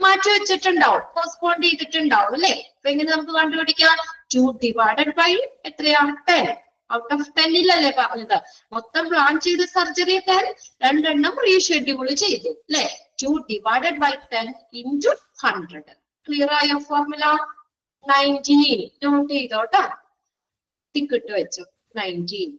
മാറ്റി വെച്ചിട്ടുണ്ടാവും, പോസ്റ്റ്പോൺ ചെയ്തിട്ടുണ്ടാവും അല്ലെ. അപ്പൊ എങ്ങനെ നമുക്ക് കണ്ടുപിടിക്കാം? 2 ഡിവൈഡഡ് ബൈ എത്രയാ 10 ഔട്ട് ഓഫ് 10 പറഞ്ഞത്. മൊത്തം പ്ലാൻ ചെയ്ത സർജറി 10, 2 എണ്ണം റീഷെഡ്യൂൾ ചെയ്തു അല്ലെ. 2 ഡിവൈഡഡ് ബൈ 10 ഇൻറ്റു 100. ക്ലിയർ ആയ ഫോർമുല? 19 നോട്ട് ചെയ്തോട്ടോ, ടിക്കിട്ട് വെച്ചു 19.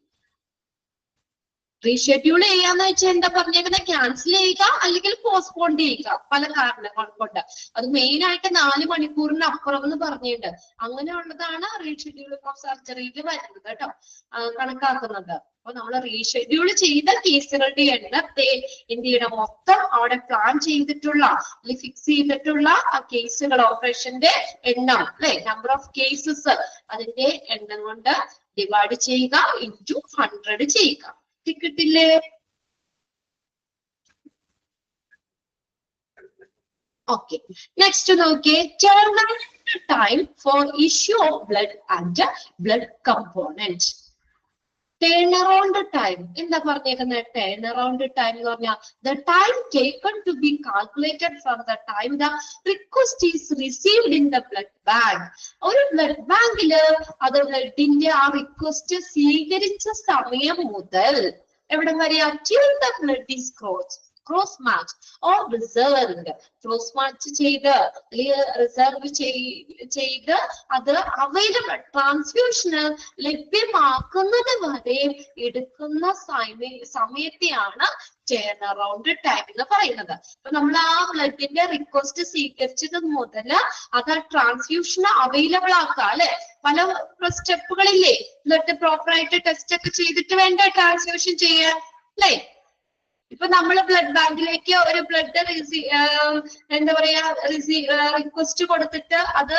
റീഷെഡ്യൂൾ ചെയ്യാന്ന് വെച്ചാൽ എന്താ പറഞ്ഞേക്കുന്നത്? ക്യാൻസൽ ചെയ്യുക അല്ലെങ്കിൽ പോസ്റ്റ്പോൺ ചെയ്യുക പല കാരണങ്ങൾ കൊണ്ട്. അത് മെയിൻ ആയിട്ട് 4 മണിക്കൂറിന് അപ്പുറം എന്ന് പറഞ്ഞിട്ടുണ്ട്. അങ്ങനെയുള്ളതാണ് റീഷെഡ്യൂളിംഗ് ഓഫ് സർജറിയിൽ വരുന്നത് കേട്ടോ, കണക്കാക്കുന്നത്. അപ്പൊ നമ്മൾ റീഷെഡ്യൂൾ ചെയ്ത കേസുകളുടെ എണ്ണത്തെ എന്ത് ചെയ്യണം? മൊത്തം അവിടെ പ്ലാൻ ചെയ്തിട്ടുള്ള അല്ലെങ്കിൽ ഫിക്സ് ചെയ്തിട്ടുള്ള ആ കേസുകൾ ഓപ്പറേഷന്റെ എണ്ണം അല്ലെ നമ്പർ ഓഫ് കേസസ് അതിന്റെ എണ്ണം കൊണ്ട് ഡിവൈഡ് ചെയ്യുക ഇൻറ്റു 100 ചെയ്യുക. കിട്ടില്ലേ? ഓക്കെ. നെക്സ്റ്റ് നോക്കിയേ, turnaround time for issue of blood and blood component. Turnaround time എന്താ പറഞ്ഞേക്കുന്നത്? ടേണറൗണ്ട് ടൈം എന്ന് പറഞ്ഞാൽ the time taken to be calculated from the time the request is received in the blood bank. ഒരു blood ബാങ്കില് അത് ബ്ലഡിന്റെ ആ request സ്വീകരിച്ച സമയം മുതൽ എവിടെ വരെയാ? till the blood is cross match or reserved. Cross match ചെയ്ത് അല്ലെങ്കിൽ റിസർവ് ചെയ്ത് അത് അവൈലബിൾ ട്രാൻസ്ഫ്യൂഷന് ലഭ്യമാക്കുന്നത് വരെ എടുക്കുന്ന സമയത്തെയാണ് ടേണറൗണ്ട് ടൈം എന്ന് പറയുന്നത്. അപ്പൊ നമ്മൾ ആ ബ്ലഡിന്റെ റിക്വസ്റ്റ് സ്വീകരിച്ചത് മുതൽ അത് ട്രാൻസ്ഫ്യൂഷന് അവൈലബിൾ ആക്കുക അല്ലെ. പല സ്റ്റെപ്പുകളില്ലേ, ബ്ലഡ് പ്രോപ്പർ ആയിട്ട് ടെസ്റ്റ് ഒക്കെ ചെയ്തിട്ട് വേണ്ട ട്രാൻസ്ഫ്യൂഷൻ ചെയ്യാൻ അല്ലെ. ഇപ്പൊ നമ്മൾ ബ്ലഡ് ബാങ്കിലേക്ക് ഒരു ബ്ലഡ് എന്താ പറയാ റിക്വസ്റ്റ് കൊടുത്തിട്ട് അത്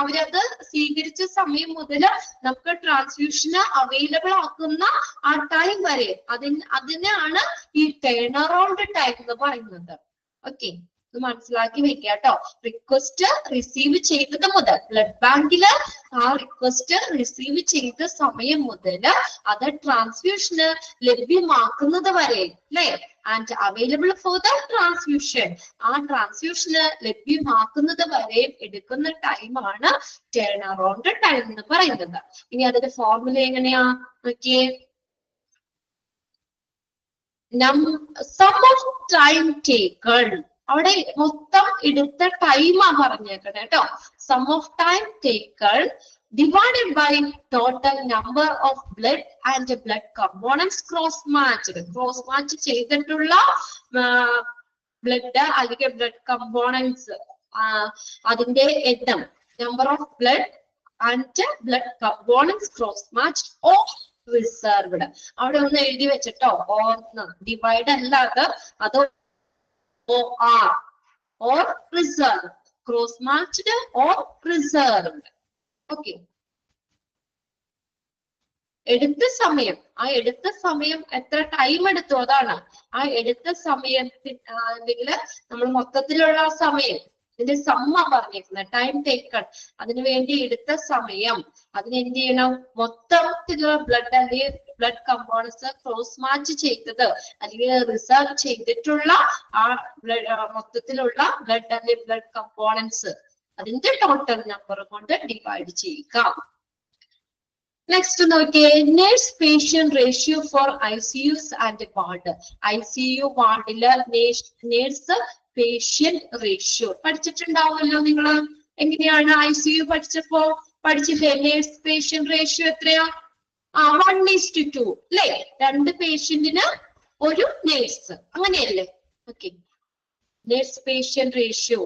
അവരത് സ്വീകരിച്ച സമയം മുതൽ നമുക്ക് ട്രാൻസ്ഫ്യൂഷന് അവൈലബിൾ ആക്കുന്ന ആ ടൈം വരെ അതിനാണ് ഈ ടേണറൗണ്ട് ടൈം എന്ന് പറയുന്നത്. ഓക്കെ. മനസ്സിലാക്കി വെക്കുക കേട്ടോ. റിക്വസ്റ്റ് റിസീവ് ചെയ്തത് മുതൽ ബ്ലഡ് ബാങ്കില് ആ റിക്വസ്റ്റ് റിസീവ് ചെയ്ത സമയം മുതൽ അത് ട്രാൻസ്ഫ്യൂഷന് ലഭ്യമാക്കുന്നത് വരെ അല്ലെ, and available for the transfusion, ആ ട്രാൻസ്ഫ്യൂഷന് ലഭ്യമാക്കുന്നത് വരെ എടുക്കുന്ന ടൈമാണ് ടേൺ അറൗണ്ട് ടൈം എന്ന് പറയുന്നത്. ഇനി അതിന്റെ ഫോർമുല എങ്ങനെയാ നോക്കിയേ. സം ഓഫ് ടൈം ടേക്കൺ, അവിടെ മൊത്തം എടുത്ത ടൈമാ പറഞ്ഞേക്കണേ കേട്ടോ. Sum of time taken divided by total number of blood and blood components cross match ചെയ്തിട്ടുള്ള ബ്ലഡ് അല്ലെങ്കിൽ ബ്ലഡ് കമ്പോണൻസ് അതിന്റെ എണ്ണം, number of blood and blood components cross match of reserved. അവിടെ ഒന്ന് എഴുതി വെച്ചിട്ടോ, ഓർന്ന് ഡിവൈഡ് അല്ലാതെ അത് OR or reserved, cross matched or reserved. Okay. എടുത്ത സമയം, ആ എടുത്ത സമയം എത്ര ടൈം എടുത്തു അതാണ്. ആ എടുത്ത സമയത്തിൽ അല്ലെങ്കിൽ നമ്മൾ മൊത്തത്തിലുള്ള സമയം ഇതിന്റെ സമ്മ പറഞ്ഞേക്കുന്നത് ടൈം ടേക്കൺ, അതിനു വേണ്ടി എടുത്ത സമയം, അതിന് എന്ത് ചെയ്യണം, മൊത്തത്തിലുള്ള ബ്ലഡ് അല്ലെങ്കിൽ ബ്ലഡ് കമ്പോണൻസ് ക്രോസ് മാച്ച് ചെയ്തത് അല്ലെങ്കിൽ റിസർവ് ചെയ്തിട്ടുള്ള ആ മൊത്തത്തിലുള്ള ബ്ലഡ് അല്ലെങ്കിൽ ബ്ലഡ് കമ്പോണൻസ് അതിന്റെ ടോട്ടൽ നമ്പർ കൊണ്ട് ഡിവൈഡ് ചെയ്യുക. നെക്സ്റ്റ് നോക്കിയേ, nurse patient ratio for ICUs and ward. ICU വാർഡില് നേഴ്സ് പേഷ്യന്റ് റേഷ്യോ പഠിച്ചിട്ടുണ്ടാവുമല്ലോ നിങ്ങള്. എങ്ങനെയാണ് ICU പഠിച്ചില്ലേ? നേഴ്സ് പേഷ്യന്റ് റേഷ്യോ എത്രയാ? 1:2 അല്ലെ, 2 പേഷ്യന്റിന് 1 നേഴ്സ്, അങ്ങനെയല്ലേ? Okay, nurse patient ratio.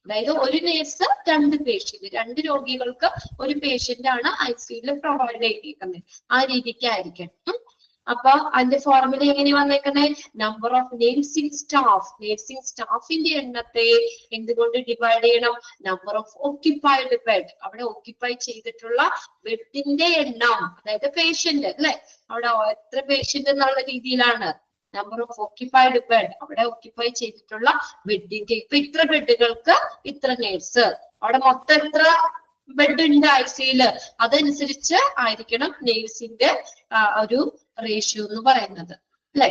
അതായത് 1 നേഴ്സ് 2 പേഷ്യന്റ്, 2 രോഗികൾക്ക് 1 പേഷ്യന്റ് ആണ് ICUയിൽ പ്രൊവൈഡ് ചെയ്തിരിക്കുന്നത്. ആ രീതിക്കായിരിക്കും. അപ്പൊ അതിന്റെ ഫോർമുല എങ്ങനെ വന്നേക്കണേ? നമ്പർ ഓഫ് നേഴ്സിംഗ് സ്റ്റാഫിന്റെ എണ്ണത്തെ എന്തുകൊണ്ട് ഡിവൈഡ് ചെയ്യണം? നമ്പർ ഓഫ് ഓക്യുപ്പൈഡ് ബെഡ്, അവിടെ ഓക്യുപ്പൈ ചെയ്തിട്ടുള്ള ബെഡിന്റെ എണ്ണം, അതായത് പേഷ്യന്റ് അല്ലെ, അവിടെ എത്ര പേഷ്യന്റ് എന്നുള്ള രീതിയിലാണ് നമ്പർ ഓഫ് ഓക്യുപ്പൈഡ് ബെഡ്, അവിടെ ഓക്യുപ്പൈ ചെയ്തിട്ടുള്ള ബെഡിന്റെ. ഇപ്പൊ ഇത്ര ബെഡുകൾക്ക് ഇത്ര നേഴ്സ്, അവിടെ മൊത്തം എത്ര ബെഡ് ഉണ്ട് ICUയില്, അതനുസരിച്ച് ആയിരിക്കണം നേഴ്സിന്റെ ഒരു റേഷ്യോ എന്ന് പറയുന്നത് അല്ലെ.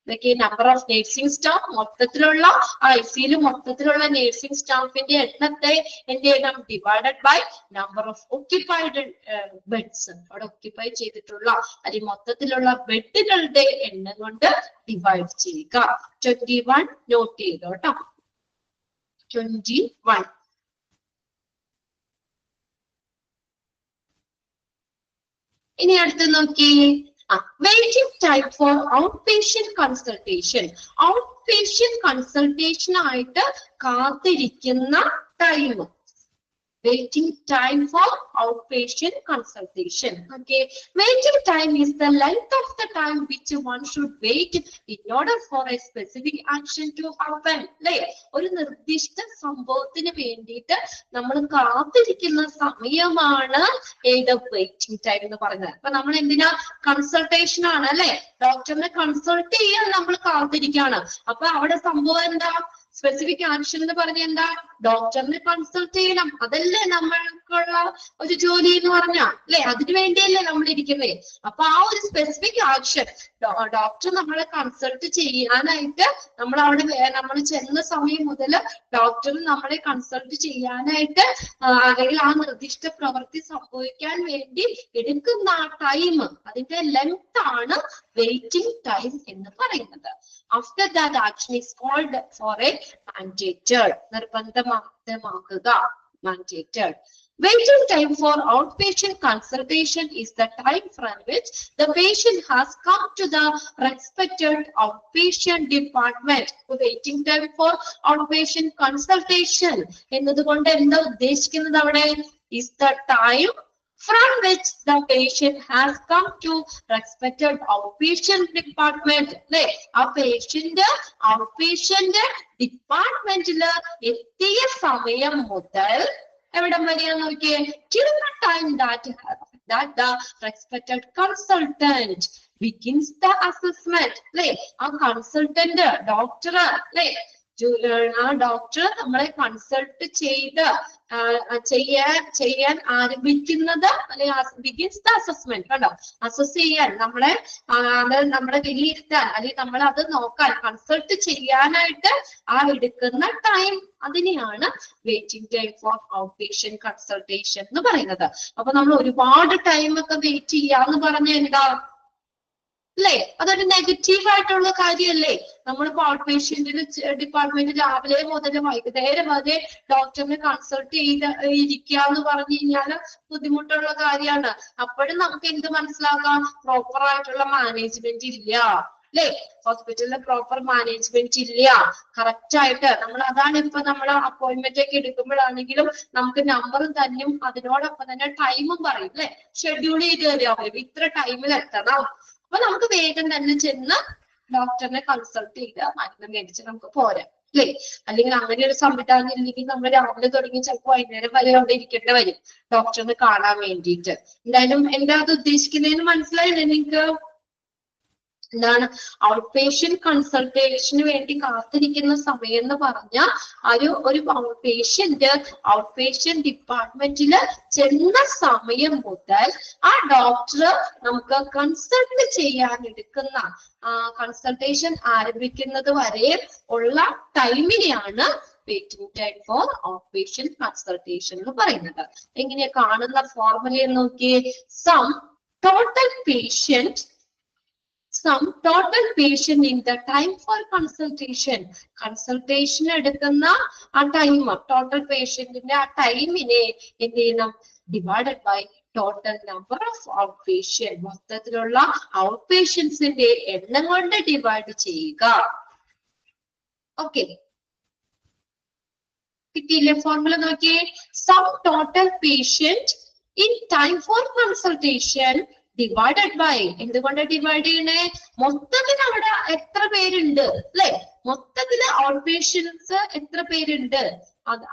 ഇതൊക്കെ നമ്പർ ഓഫ് നേഴ്സിംഗ് സ്റ്റാഫ്, മൊത്തത്തിലുള്ള ICUയിൽ മൊത്തത്തിലുള്ള നേഴ്സിംഗ് സ്റ്റാഫിന്റെ എണ്ണത്തെ എന്ത് ചെയ്യണം? Divided by number of occupied beds, അവിടെ ഓക്യുപ്പൈ ചെയ്തിട്ടുള്ള അല്ലെങ്കിൽ മൊത്തത്തിലുള്ള ബെഡുകളുടെ എണ്ണം കൊണ്ട് ഡിവൈഡ് ചെയ്യുക. 21 നോട്ട് ചെയ്തോ കേട്ടോ. 21. ഇനി അടുത്ത് നോക്കി, waiting time for outpatient consultation. Outpatient consultation ആയിട്ട് കാത്തിരിക്കുന്ന time. Waiting time for outpatient consultation. Okay, waiting time is the length of the time which one should wait in order for a specific action to happen. അല്ലേ, ഒരു നിർദ്ദിഷ്ട സംഭവത്തിന് വേണ്ടിയിട്ട് നമ്മൾ കാത്തിരിക്കുന്ന സമയമാണ് ഏത് വെയിറ്റിംഗ് ടൈം എന്ന് പറയുന്നത്. അപ്പൊ നമ്മൾ എന്തിനാ? കൺസൾട്ടേഷൻ ആണ് അല്ലെ, ഡോക്ടറിനെ കൺസൾട്ട് ചെയ്യാൻ നമ്മൾ കാത്തിരിക്കുകയാണ്. അപ്പൊ അവിടെ സംഭവം എന്താ? സ്പെസിഫിക് ആക്ഷൻ എന്ന് പറഞ്ഞ എന്താ? ഡോക്ടറിനെ കൺസൾട്ട് ചെയ്യണം, അതല്ലേ നമ്മൾക്കുള്ള ഒരു ജോലി എന്ന് പറഞ്ഞാ അല്ലെ, അതിനു വേണ്ടിയല്ലേ നമ്മൾ ഇരിക്കുന്നത്. അപ്പൊ ആ ഒരു സ്പെസിഫിക് ആക്ഷൻ, ഡോക്ടർ നമ്മളെ കൺസൾട്ട് ചെയ്യാനായിട്ട് നമ്മൾ ചെന്ന സമയം മുതൽ ഡോക്ടർ നമ്മളെ കൺസൾട്ട് ചെയ്യാനായിട്ട് അല്ലെങ്കിൽ ആ നിർദ്ദിഷ്ട പ്രവൃത്തി സംഭവിക്കാൻ വേണ്ടി എടുക്കുന്ന ആ ടൈം, അതിന്റെ ലെങ്ത് ആണ് വെയിറ്റിംഗ് ടൈം എന്ന് പറയുന്നത്. After that action is called for a mandated, നിർബന്ധമാക്കുക, mandated. Waiting time for outpatient consultation is the time from which the patient has come to the respected outpatient department. Waiting time for outpatient consultation എന്നതുകൊണ്ട് എന്താ ഉദ്ദേശിക്കുന്നത്? അവിടെ is the time from which the patient has come to respected outpatient department. ആ patient outpatient ഡിപ്പാർട്ട്മെന്റില് എത്തിയ സമയം മുതൽ എവിടെ വരെയാന്ന് നോക്കിയേ? till the time that the respected consultant begins the assessment. ആ കൺസൾട്ടന്റ് ഡോക്ടർ ആ ഡോക്ടർ നമ്മളെ കൺസൾട്ട് ചെയ്ത് ചെയ്യാൻ ആരംഭിക്കുന്നത് അല്ലെങ്കിൽ ബിഗിൻസ് ദ അസസ്മെന്റ് കണ്ടോ, അസസ് ചെയ്യാൻ നമ്മളെ നമ്മളെ വിലയിരുത്താൻ അല്ലെങ്കിൽ നമ്മൾ അത് നോക്കാൻ കൺസൾട്ട് ചെയ്യാനായിട്ട് എടുക്കുന്ന ടൈം, അതിനെയാണ് waiting time for out patient consultation എന്ന് പറയുന്നത്. അപ്പൊ നമ്മൾ ഒരുപാട് ടൈം ഒക്കെ വെയിറ്റ് ചെയ്യാന്ന് പറഞ്ഞ എന്താ അല്ലേ, അതൊരു നെഗറ്റീവ് ആയിട്ടുള്ള കാര്യമല്ലേ. നമ്മളിപ്പോ ഔട്ട് പേഷ്യന്റിന് ഡിപ്പാർട്ട്മെന്റ് രാവിലെ മുതൽ വൈകുന്നേരം വരെ ഡോക്ടറിനെ കൺസൾട്ട് ഇരിക്കുക എന്ന് പറഞ്ഞു കഴിഞ്ഞാല് ബുദ്ധിമുട്ടുള്ള കാര്യമാണ്. അപ്പോഴും നമുക്ക് എന്ത് മനസ്സിലാക്കാം, പ്രോപ്പർ ആയിട്ടുള്ള മാനേജ്മെന്റ് ഇല്ല അല്ലേ, ഹോസ്പിറ്റലിൽ പ്രോപ്പർ മാനേജ്മെന്റ് ഇല്ല. കറക്റ്റ് ആയിട്ട് നമ്മൾ അതാണ് ഇപ്പൊ നമ്മൾ അപ്പോയിന്റ്മെന്റ് ഒക്കെ എടുക്കുമ്പോഴാണെങ്കിലും നമുക്ക് നമ്പറും തന്നും അതിനോടൊപ്പം തന്നെ ടൈമും പറയും അല്ലെ, ഷെഡ്യൂൾ ചെയ്ത് തരാം, ഇത്ര ടൈമിൽ എത്തണം. അപ്പൊ നമുക്ക് വേഗം തന്നെ ചെന്ന് ഡോക്ടറിനെ കൺസൾട്ട് ചെയ്ത് മരുന്ന് മേടിച്ച് നമുക്ക് പോരാം അല്ലേ. അല്ലെങ്കിൽ അങ്ങനെ ഒരു സംവിധാനം ഇല്ലെങ്കിൽ നമ്മൾ രാവിലെ തുടങ്ങി ചിലപ്പോൾ വൈകുന്നേരം വരെ അവിടെ ഇരിക്കേണ്ടി വരും ഡോക്ടറിനെ കാണാൻ വേണ്ടിയിട്ട്. എന്തായാലും എന്താ അത് ഉദ്ദേശിക്കുന്നതെന്ന് മനസ്സിലായില്ലേ നിങ്ങൾക്ക്? എന്താണ് ഔട്ട് പേഷ്യന്റ് കൺസൾട്ടേഷന് വേണ്ടി കാത്തിരിക്കുന്ന സമയം എന്ന് പറഞ്ഞാൽ ഒരു ഔട്ട് പേഷ്യന്റ് ഡിപ്പാർട്ട്മെന്റില് ചെന്ന സമയം മുതൽ ആ ഡോക്ടർ നമുക്ക് കൺസൾട്ട് ചെയ്യാൻ എടുക്കുന്ന കൺസൾട്ടേഷൻ ആരംഭിക്കുന്നത് വരെ ഉള്ള ടൈമിനെയാണ് waiting time for out patient consultation എന്ന് പറയുന്നത്. എങ്ങനെയാ കാണുന്ന ഫോർമുല നോക്കിയേ, sum total patient in the time for consultation. Consultation എടുക്കുന്ന ആ ടൈം, ടോട്ടൽ പേഷ്യന്റിന്റെ ആ ടൈമിനെ എന്ത് ചെയ്യണം, divided by total number of out patient, മൊത്തത്തിലുള്ള ഔട്ട് പേഷ്യൻസിന്റെ എണ്ണം കൊണ്ട് ഡിവൈഡ് ചെയ്യുക. ഓക്കെ, കിട്ടിയില്ലേ ഫോർമുല നോക്കിയേ, sum total patient in time for consultation divided by, എന്തുകൊണ്ട് ഡിവൈഡ് ചെയ്യണേ, മൊത്തത്തിൽ അവിടെ എത്ര പേരുണ്ട് അല്ലെ, മൊത്തത്തില് ഔട്ട് പേഷ്യൻസ് എത്ര പേരുണ്ട് അത്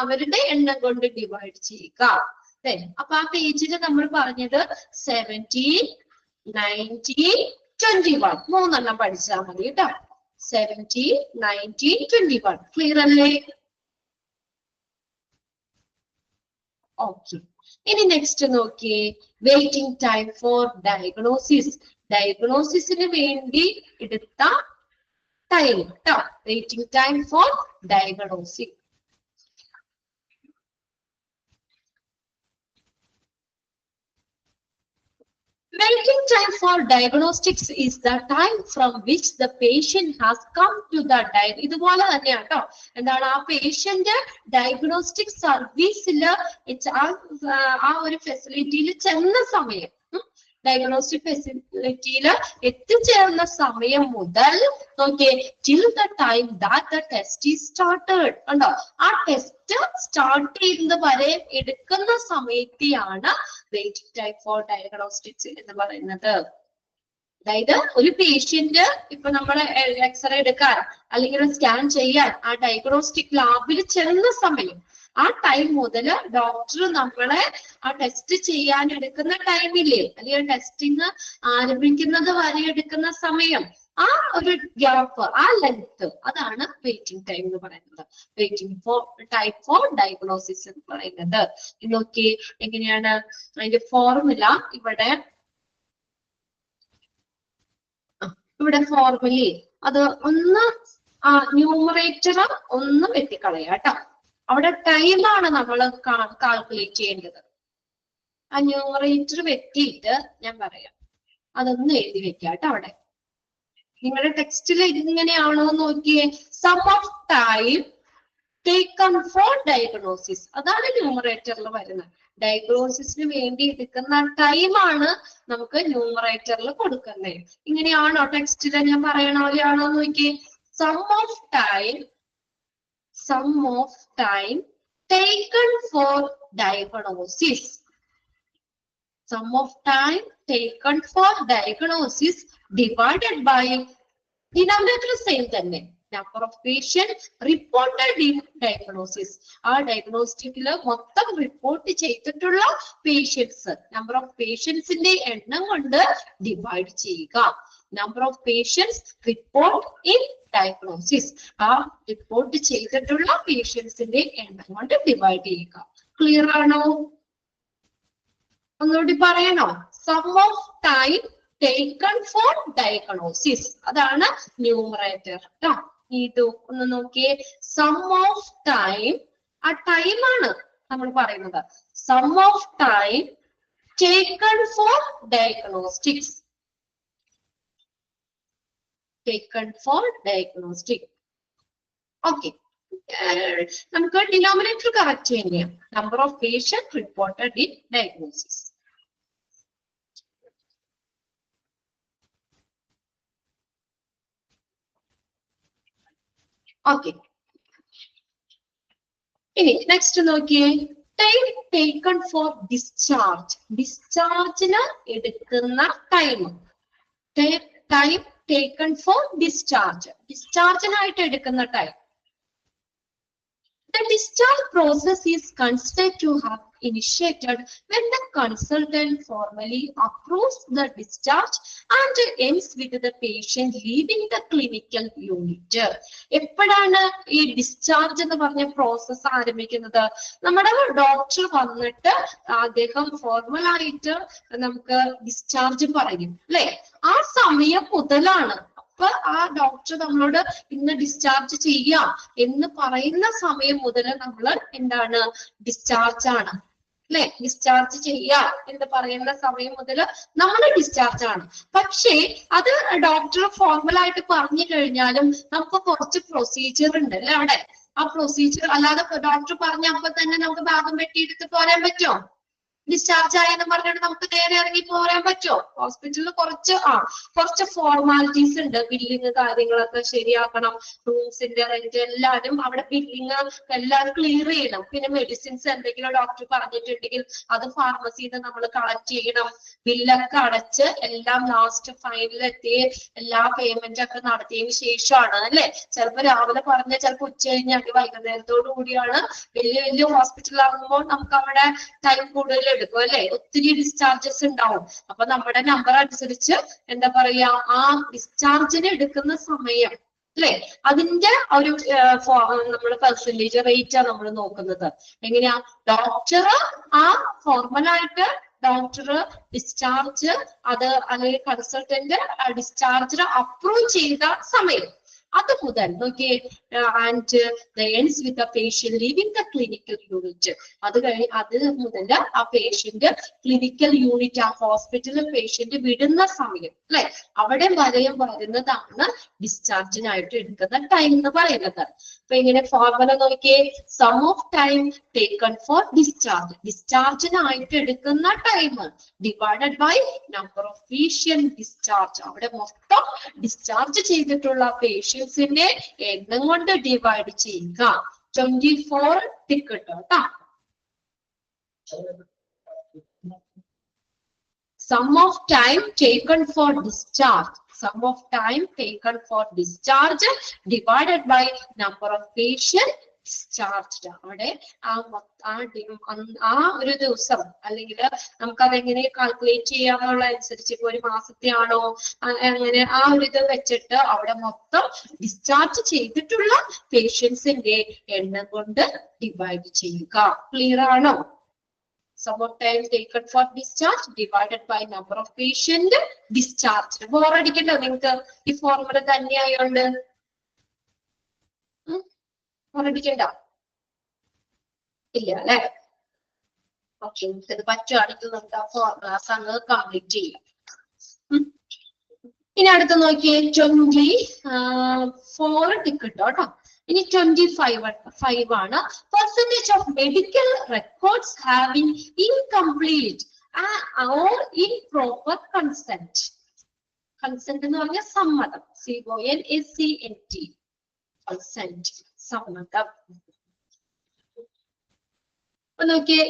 അവരുടെ എണ്ണം കൊണ്ട് ഡിവൈഡ് ചെയ്യുക. അപ്പൊ ആ പേജിൽ നമ്മൾ പറഞ്ഞത് 17, 19, 21 മൂന്നെണ്ണം പഠിച്ചാൽ മതി കേട്ടോ. 17, 19, 21 ക്ലിയർ അല്ലേ? ഓക്കെ, ഇനി നെക്സ്റ്റ് നോക്കിയേ, വെയിറ്റിംഗ് ടൈം ഫോർ ഡയഗ്നോസിസ്. ഡയഗ്നോസിസിന് വേണ്ടി എടുത്ത ടൈം കേട്ടോ, waiting time four diagnosis. Waiting time for diagnostics is the time from which the patient has come to the ഇതുപോലെ തന്നെയാണ് കേട്ടോ. എന്താണ് ആ പേഷ്യന്റ് ഡയഗ്നോസ്റ്റിക് സർവീസില് ആ ഒരു ഫെസിലിറ്റിയിൽ ചെന്ന സമയം, ഡയഗ്നോസ്റ്റിക് ഫെസിലിറ്റിയിൽ എത്തിച്ചേർന്ന സമയം മുതൽ നോക്കിയേ till the time that the test is started. കണ്ടോ, ആ ടെസ്റ്റ് സ്റ്റാർട്ട് ചെയ്യുന്നത് വരെ എടുക്കുന്ന സമയത്തെയാണ് വെയിറ്റിംഗ് ടൈം ഫോർ ഡയഗ്നോസ്റ്റിക്സ് എന്ന് പറയുന്നത്. അതായത് ഒരു പേഷ്യന്റ് ഇപ്പൊ നമ്മളെ എക്സ്റേ എടുക്കാൻ അല്ലെങ്കിൽ സ്കാൻ ചെയ്യാൻ ആ ഡയഗ്നോസ്റ്റിക് ലാബിൽ ചെല്ലുന്ന സമയം, ആ ടൈം മുതൽ ഡോക്ടർ നമ്മളെ ആ ടെസ്റ്റ് ചെയ്യാൻ എടുക്കുന്ന ടൈമില്ലേ, അല്ലെങ്കിൽ ടെസ്റ്റിംഗ് ആരംഭിക്കുന്നത് വരെ എടുക്കുന്ന സമയം, ആ ഒരു ഗ്യാപ്പ്, ആ ലെങ്ത്, അതാണ് വെയിറ്റിംഗ് ടൈം എന്ന് പറയുന്നത്. വെയിറ്റിംഗ് ടൈം ഫോർ ഡയഗ്നോസിസ് എന്ന് പറയുന്നത്. നോക്കി എങ്ങനെയാണ് അതിന്റെ ഫോർമുല, ഇവിടെ ഫോർമുലയെ അത് ഒന്ന് ന്യൂമറേറ്റർ ഒന്ന് വെട്ടിക്കളയാ കേട്ടോ. അവിടെ ടൈമാണ് നമ്മൾ കാൽക്കുലേറ്റ് ചെയ്യേണ്ടത്. ആ ന്യൂമറേറ്റർ വെട്ടിയിട്ട് ഞാൻ പറയാം, അതൊന്ന് എഴുതി വെക്കാം കേട്ടോ. അവിടെ നിങ്ങളുടെ ടെക്സ്റ്റിൽ ഇങ്ങനെയാണോ നോക്കിയേ, sum of time taken for diagnosis, അതാണ് ന്യൂമറേറ്ററിൽ വരുന്നത്. ഡയഗ്നോസിസിന് വേണ്ടി എടുക്കുന്ന ടൈമാണ് നമുക്ക് ന്യൂമറേറ്ററിൽ കൊടുക്കുന്നത്. ഇങ്ങനെയാണോ ടെക്സ്റ്റിൽ ഞാൻ പറയണ പോലെയാണോ നോക്കിയേ, sum of time taken for diagnosis. Sum of time taken for diagnosis divided by denominator same തന്നെ, number of patients reported in diagnosis. ആ ഡയഗ്നോസ്റ്റിക്കില് മൊത്തം റിപ്പോർട്ട് ചെയ്തിട്ടുള്ള പേഷ്യൻസ്, നമ്പർ ഓഫ് പേഷ്യൻസിന്റെ എണ്ണം കൊണ്ട് ഡിവൈഡ് ചെയ്യുക. Number of patients report in diagnosis. ആ report ചെയ്തിട്ടുള്ള പേഷ്യൻസിന്റെ എണ്ണം കൊണ്ട് ഡിവൈഡ് ചെയ്യുക. ക്ലിയർ ആണോ? ഒന്നുകൂടി പറയണോ? Sum of time taken for diagnosis, അതാണ് ന്യൂമറേറ്റർ കേട്ടോ. ഇത് ഒന്ന് നോക്കിയേ. സം ഓഫ് ടൈം, ആ ടൈമാണ് നമ്മൾ പറയുന്നത്. Sum of time taken for diagnostics, taken for diagnostic. Okay. നമുക്ക് ഡിനോമിനേറ്റർ കറക്റ്റ് ചെയ്യാം. Number of patient reported in diagnosis. Okay. ഇനി നെക്സ്റ്റ് നോക്കിയേ. ടൈം ടേക്കൺ ഫോർ ഡിസ്ചാർജ്, ഡിസ്ചാർജിന് എടുക്കുന്ന time. Time taken for discharge, ഡിസ്ചാർജിനായിട്ട് എടുക്കുന്ന time. The discharge process is considered to have initiated when the consultant formally approves the discharge and ends with the patient leaving the clinical unit. എപ്പോഴാണ് ഈ discharge എന്ന് പറഞ്ഞ process ആരംഭിക്കുന്നത്? നമ്മുടെ doctor വന്നിട്ട് അദ്ദേഹം ഫോർമൽ ആയിട്ട് നമുക്ക് ഡിസ്ചാർജ് പറയും അല്ലെ? ആ സമയം മുതലാണ്. അപ്പൊ ആ ഡോക്ടർ നമ്മളോട് ഇന്ന് ഡിസ്ചാർജ് ചെയ്യാം എന്ന് പറയുന്ന സമയം മുതൽ നമ്മൾ എന്താണ്? ഡിസ്ചാർജ് ആണ് അല്ലെ? ഡിസ്ചാർജ് ചെയ്യാം എന്ന് പറയുന്ന സമയം മുതൽ നമ്മൾ ഡിസ്ചാർജ് ആണ്. പക്ഷേ അത് ഡോക്ടർ ഫോർമൽ ആയിട്ട് പറഞ്ഞു കഴിഞ്ഞാലും നമുക്ക് കുറച്ച് പ്രൊസീജിയർ ഉണ്ട് അല്ലെ അവിടെ. ആ പ്രൊസീജിയർ അല്ലാതെ ഡോക്ടർ പറഞ്ഞ അപ്പൊ തന്നെ നമുക്ക് ഭാഗം വെട്ടിയെടുത്ത് പോരാൻ പറ്റുമോ? ഡിസ്ചാർജ് ആയെന്ന് പറഞ്ഞിട്ട് നമുക്ക് നേരെ ഇറങ്ങി പോരാൻ പറ്റുമോ? ഹോസ്പിറ്റലിൽ കുറച്ച് ഫോർമാലിറ്റീസ് ഉണ്ട്. ബില്ലിങ് കാര്യങ്ങളൊക്കെ ശരിയാക്കണം, റൂംസിന്റെ റെന്റ് എല്ലാവരും അവിടെ ബില്ലിങ് എല്ലാവരും ക്ലിയർ ചെയ്യണം. പിന്നെ മെഡിസിൻസ് എന്തെങ്കിലും ഡോക്ടർ പറഞ്ഞിട്ടുണ്ടെങ്കിൽ അത് ഫാർമസിയിൽ നിന്ന് നമ്മൾ കളക്ട് ചെയ്യണം. ബില്ലൊക്കെ അടച്ച് എല്ലാം ലാസ്റ്റ് ഫൈനലെത്തി എല്ലാ പേയ്മെന്റ് ഒക്കെ നടത്തിയതിനു ശേഷമാണ് അല്ലെ. ചിലപ്പോൾ രാവിലെ പറഞ്ഞ ചിലപ്പോൾ ഉച്ച കഴിഞ്ഞാൽ വൈകുന്നേരത്തോടു കൂടിയാണ്. വലിയ ഹോസ്പിറ്റലാകുമ്പോൾ നമുക്ക് അവിടെ ടൈം കൂടുതൽ എടുക്കും അല്ലെ. ഒത്തിരി ഡിസ്ചാർജസ് ഉണ്ടാവും. അപ്പൊ നമ്മുടെ നമ്പർ അനുസരിച്ച് എന്താ പറയാ, ആ ഡിസ്ചാർജിന് എടുക്കുന്ന സമയം അല്ലെ, അതിന്റെ ഒരു നമ്മുടെ പെർസെന്റേജ് റേറ്റ് ആണ് നമ്മൾ നോക്കുന്നത്. എങ്ങനെയാ? ഡോക്ടർ ആ ഫോർമലായിട്ട് ഡോക്ടർ ഡിസ്ചാർജ് അത് അല്ലെങ്കിൽ കൺസൾട്ടന്റ് ഡിസ്ചാർജ് അപ്രൂവ് ചെയ്ത സമയം അത് മുതൽ നോക്കിയേ. And ends with the patient leaving the clinical unit. അത് മുതൽ ആ പേഷ്യന്റ് ക്ലിനിക്കൽ യൂണിറ്റ്, ആ ഹോസ്പിറ്റലിൽ പേഷ്യന്റ് വിടുന്ന സമയം അല്ലെ, അവിടെ വരെയും വരുന്നതാണ് ഡിസ്ചാർജിനായിട്ട് എടുക്കുന്ന ടൈം എന്ന് പറയുന്നത്. അപ്പൊ ഇങ്ങനെ ഫോർമുല നോക്കിയേ. Sum of time taken for discharge, ഡിസ്ചാർജിനായിട്ട് എടുക്കുന്ന time divided by number of patient discharge. അവിടെ മൊത്തം ഡിസ്ചാർജ് ചെയ്തിട്ടുള്ള പേഷ്യൻസിന്റെ എണ്ണം കൊണ്ട് ഡിവൈഡ് ചെയ്യുക. 24 ടിക്കറ്റ് കേട്ടോ. Sum of time taken for discharge, sum of time taken for discharge divided by number of patient discharged. അവിടെ ആ ഒരു ദിവസം അല്ലെങ്കിൽ നമുക്കത് എങ്ങനെ കാൽക്കുലേറ്റ് ചെയ്യാന്നുള്ള അനുസരിച്ച് ഇപ്പൊ ഒരു മാസത്തെ ആണോ അങ്ങനെ ആ ഒരു ഇത് വെച്ചിട്ട് അവിടെ മൊത്തം ഡിസ്ചാർജ് ചെയ്തിട്ടുള്ള പേഷ്യൻസിന്റെ എണ്ണം കൊണ്ട് ഡിവൈഡ് ചെയ്യുക. ക്ലിയർ ആണോ? Sum of time taken for discharge divided by number of patient discharged. ബോറടിക്കണ്ടോ നിങ്ങൾക്ക് ഈ ഫോർമുല തന്നെ ആയോണ്ട്? ബോറടിക്കണ്ട ഇല്ല അല്ലെ? ഓക്കെ, ഇത് പറ്റുവാണെങ്കിൽ നമുക്ക് ആ ഫോർമുലാസ് അങ്ങ് കംപ്ലീറ്റ് ചെയ്യാം. ഇനി അടുത്ത് നോക്കിയേ. 24 ടിക്കറ്റ് കേട്ടോ. ഇനി 25 ആണ്. Percentage of medical records having incomplete or improper consent. Consent എന്ന് പറഞ്ഞാൽ സമ്മതം. CONSENT, കൺസെന്റ്, സമ്മതം. നോക്കിയേ.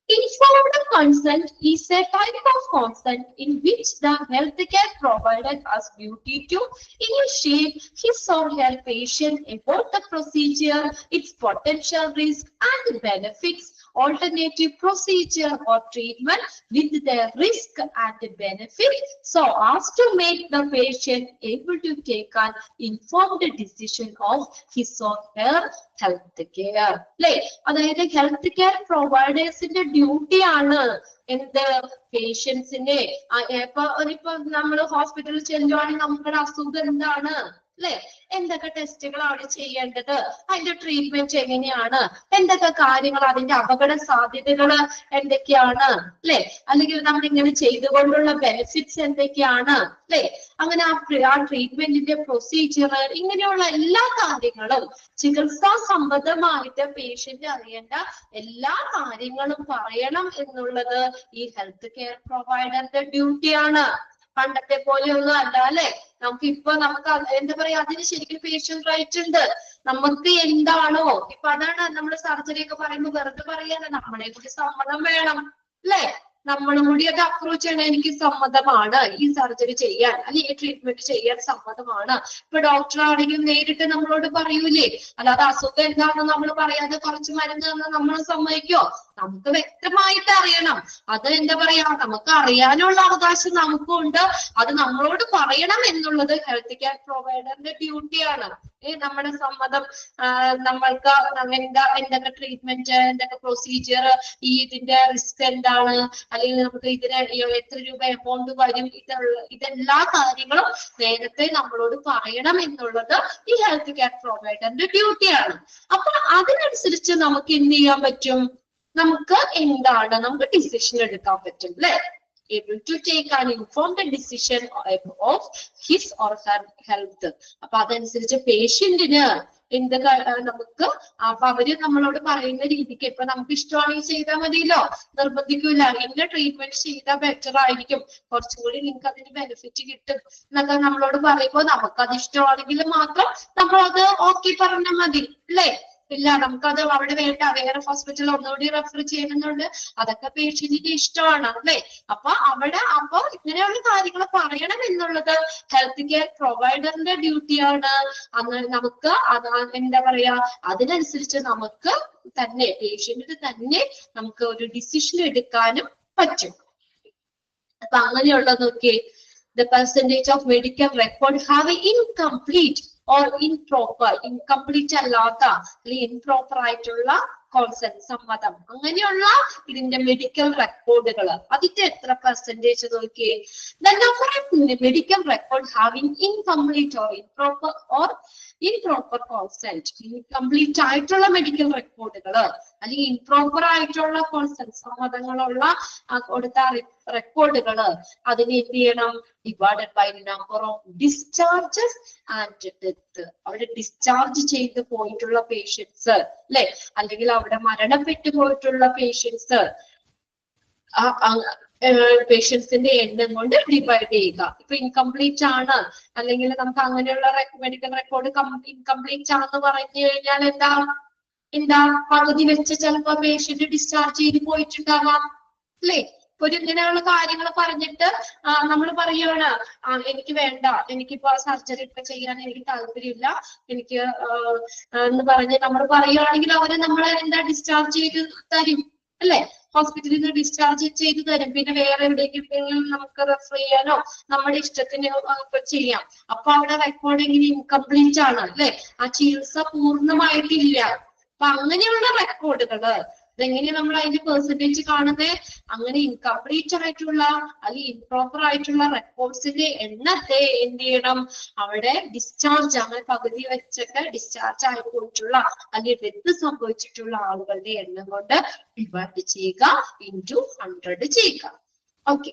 Informed consent is a type of consent in which the healthcare provider has duty to initiate his or her patient about the procedure, its potential risk and benefits, alternative procedure or treatment with their risk and benefit, so as to make the patient able to take an informed decision of his or her health care. അതായത് health care പ്രൊവൈഡേഴ്സിന്റെ duty ആണ് എന്ത് പേഷ്യൻസിനെ ഇപ്പൊ നമ്മൾ ഹോസ്പിറ്റലിൽ ചെല്ലുവാണെങ്കിൽ നമ്മുടെ അസുഖം എന്താണ് അല്ലെ, എന്തൊക്കെ ടെസ്റ്റുകളാണ് ചെയ്യേണ്ടത്, അതിന്റെ ട്രീറ്റ്മെന്റ് എങ്ങനെയാണ്, എന്തൊക്കെ കാര്യങ്ങൾ, അതിന്റെ അപകട സാധ്യതകൾ എന്തൊക്കെയാണ് അല്ലെ, അല്ലെങ്കിൽ നമ്മൾ ഇങ്ങനെ ചെയ്തുകൊണ്ടുള്ള ബെനിഫിറ്റ്സ് എന്തൊക്കെയാണ് അല്ലെ, അങ്ങനെ ആ ട്രീറ്റ്മെന്റിന്റെ പ്രൊസീജിയർ, ഇങ്ങനെയുള്ള എല്ലാ കാര്യങ്ങളും ചികിത്സാ സംബന്ധമായിട്ട് പേഷ്യന്റ് അറിയേണ്ട എല്ലാ കാര്യങ്ങളും പറയണം എന്നുള്ളത് ഈ ഹെൽത്ത് കെയർ പ്രൊവൈഡറിന്റെ ഡ്യൂട്ടിയാണ്. പണ്ടത്തെ പോലെയൊന്നും അല്ല അല്ലെ, നമുക്ക് എന്താ പറയാ, അതിന് ശരിക്കും പേഷ്യന്റ് റൈറ്റ് ഉണ്ട്. നമുക്ക് എന്താണോ ഇപ്പൊ അതാണ് നമ്മൾ സർജറി ഒക്കെ പറയുമ്പോൾ വെറുതെ പറയാനല്ല, നമ്മളെ കൂടി സമ്മതം വേണം അല്ലെ, നമ്മളും കൂടി അത് അപ്രോച്ച് ചെയ്യണം. എനിക്ക് സമ്മതമാണ് ഈ സർജറി ചെയ്യാൻ, അല്ലെങ്കിൽ ഈ ട്രീറ്റ്മെന്റ് ചെയ്യാൻ സമ്മതമാണ്. ഇപ്പൊ ഡോക്ടർ ആണെങ്കിലും നേരിട്ട് നമ്മളോട് പറയൂലേ, അല്ലാതെ അസുഖം എന്താണെന്ന് നമ്മൾ പറയാതെ കുറച്ച് മരുന്ന് തന്നാൽ നമ്മൾ സമ്മതിക്കോ? നമുക്ക് വ്യക്തമായിട്ട് അറിയണം. അത് എന്താ പറയാ, നമുക്ക് അറിയാനുള്ള അവകാശം നമുക്കുണ്ട്. അത് നമ്മളോട് പറയണം എന്നുള്ളത് ഹെൽത്ത് കെയർ പ്രൊവൈഡറിന്റെ ഡ്യൂട്ടിയാണ്. നമ്മുടെ സമ്മതം, നമ്മൾക്ക് എന്തൊക്കെ ട്രീറ്റ്മെന്റ്, എന്തൊക്കെ പ്രൊസീജിയർ, ഇതിന്റെ റിസ്ക് എന്താണ്, അല്ലെങ്കിൽ നമുക്ക് ഇതിന് എത്ര രൂപ എമൗണ്ട് വരും, ഇതെല്ലാ കാര്യങ്ങളും നേരത്തെ നമ്മളോട് പറയണം എന്നുള്ളത് ഈ ഹെൽത്ത് കെയർ പ്രൊവൈഡറിന്റെ ഡ്യൂട്ടിയാണ്. അപ്പൊ അതിനനുസരിച്ച് നമുക്ക് എന്ത് ചെയ്യാൻ പറ്റും, നമുക്ക് ഡിസിഷൻ എടുക്കാൻ പറ്റും അല്ലെ, able to take an informed decision of his or her health. അപ്പൊ അതനുസരിച്ച് പേഷ്യന്റിന് നമുക്ക് അപ്പൊ അവര് നമ്മളോട് പറയുന്ന രീതിക്ക്, ഇപ്പൊ നമുക്ക് ഇഷ്ടമാണെങ്കിൽ ചെയ്താൽ മതിയല്ലോ, നിർബന്ധിക്കൂല. ഇന്ന ട്രീറ്റ്മെന്റ് ചെയ്താൽ ബെറ്റർ ആയിരിക്കും, കുറച്ചും കൂടി നിങ്ങൾക്ക് അതിന് ബെനിഫിറ്റ് കിട്ടും എന്നൊക്കെ നമ്മളോട് പറയുമ്പോൾ നമുക്കത് ഇഷ്ടമാണെങ്കിൽ മാത്രം നമ്മളത് ഓക്കെ പറഞ്ഞാൽ മതി അല്ലേ. ഇല്ല, നമുക്കത് അവിടെ വേണ്ട, വേറെ ഹോസ്പിറ്റൽ ഒന്നുകൂടി റെഫർ ചെയ്യുന്നുണ്ട്, അതൊക്കെ പേഷ്യന്റിന്റെ ഇഷ്ടമാണ് അല്ലെ. അപ്പൊ ഇങ്ങനെയുള്ള കാര്യങ്ങൾ പറയണം എന്നുള്ളത് ഹെൽത്ത് കെയർ പ്രൊവൈഡറിന്റെ ഡ്യൂട്ടിയാണ്. അങ്ങനെ നമുക്ക് എന്താ പറയാ, അതിനനുസരിച്ച് നമുക്ക് തന്നെ പേഷ്യന്റിന് തന്നെ നമുക്ക് ഒരു ഡിസിഷൻ എടുക്കാനും പറ്റും. അപ്പൊ അങ്ങനെയുള്ളത് നോക്കിയേ, the percentage of medical record have incomplete or improper, incomplete അല്ലാത്ത അല്ലെങ്കിൽ improper ആയിട്ടുള്ള കോൺസെന്റ്, സമ്മതം, അങ്ങനെയുള്ള ഇതിന്റെ മെഡിക്കൽ റെക്കോർഡുകൾ, അതിന്റെ എത്ര പെർസെന്റേജ് നോക്കിയേ. The number of medical record having incomplete or improper consent, incomplete ആയിട്ടുള്ള മെഡിക്കൽ റെക്കോർഡുകൾ അല്ലെങ്കിൽ ഇംപ്രോപ്പർ ആയിട്ടുള്ള കോൺസെന്റ്, സമ്മതങ്ങളുള്ള കൊടുത്ത റെക്കോർഡുകൾ, അതിന് എന്ത് ചെയ്യണം, divided by number of discharges and death. അവിടെ ഡിസ്ചാർജ് ചെയ്ത് പോയിട്ടുള്ള പേഷ്യൻസ് അല്ലെ, അല്ലെങ്കിൽ അവിടെ മരണപ്പെട്ടു പോയിട്ടുള്ള പേഷ്യൻസ്, പേഷ്യൻസിന്റെ എണ്ണം കൊണ്ട് ഡിവൈഡ് ചെയ്യുക. ഇപ്പൊ ഇൻകംപ്ലീറ്റ് ആണ്, അല്ലെങ്കിൽ നമുക്ക് അങ്ങനെയുള്ള മെഡിക്കൽ റെക്കോർഡ് ഇൻകംപ്ലീറ്റ് ആണെന്ന് പറഞ്ഞു കഴിഞ്ഞാൽ എന്താ പകുതി വെച്ച് ചിലപ്പോ പേഷ്യന്റ് ഡിസ്ചാർജ് ചെയ്ത് പോയിട്ടുണ്ടാവാം അല്ലെ. ഒരു ഇങ്ങനെയുള്ള കാര്യങ്ങൾ പറഞ്ഞിട്ട് നമ്മൾ പറയുകയാണ്, എനിക്ക് വേണ്ട, എനിക്കിപ്പോ സർജറി ഇപ്പൊ ചെയ്യാൻ എനിക്ക് താല്പര്യമില്ല, എനിക്ക് എന്ന് പറഞ്ഞ് നമ്മൾ പറയുകയാണെങ്കിൽ അവര് നമ്മളെ ഡിസ്ചാർജ് ചെയ്ത് തരും അല്ലെ, ഹോസ്പിറ്റലിൽ നിന്ന് ഡിസ്ചാർജ് ചെയ്ത് തരും. പിന്നെ വേറെ എവിടേക്കെങ്കിലും നമുക്ക് റെഫർ ചെയ്യാനോ നമ്മുടെ ഇഷ്ടത്തിന് ചെയ്യാം. അപ്പൊ അവിടെ റെക്കോർഡ് എങ്ങനെ ഇൻകംപ്ലീറ്റ് ആണ് അല്ലെ, ആ ചികിത്സ പൂർണ്ണമായിട്ടില്ല. അപ്പൊ അങ്ങനെയുള്ള റെക്കോർഡുകള് ഇതെങ്ങനെ നമ്മൾ അതിന്റെ പെർസെന്റേജ് കാണുന്നത്, അങ്ങനെ ഇൻകംപ്ലീറ്റ് ആയിട്ടുള്ള അല്ലെങ്കിൽ ഇംപ്രോപ്പർ ആയിട്ടുള്ള റെക്കോർഡ്സിന്റെ എണ്ണത്തെ എന്ത് ചെയ്യണം, അവിടെ ഡിസ്ചാർജ്, അങ്ങനെ പകുതി വെച്ചൊക്കെ ഡിസ്ചാർജ് ആയി പോയിട്ടുള്ള അല്ലെങ്കിൽ ഡെത്ത് സംഭവിച്ചിട്ടുള്ള ആളുകളുടെ എണ്ണം കൊണ്ട് ഡിവൈഡ് ചെയ്യുക, ഇൻറ്റു 100 ചെയ്യുക. ഓക്കെ,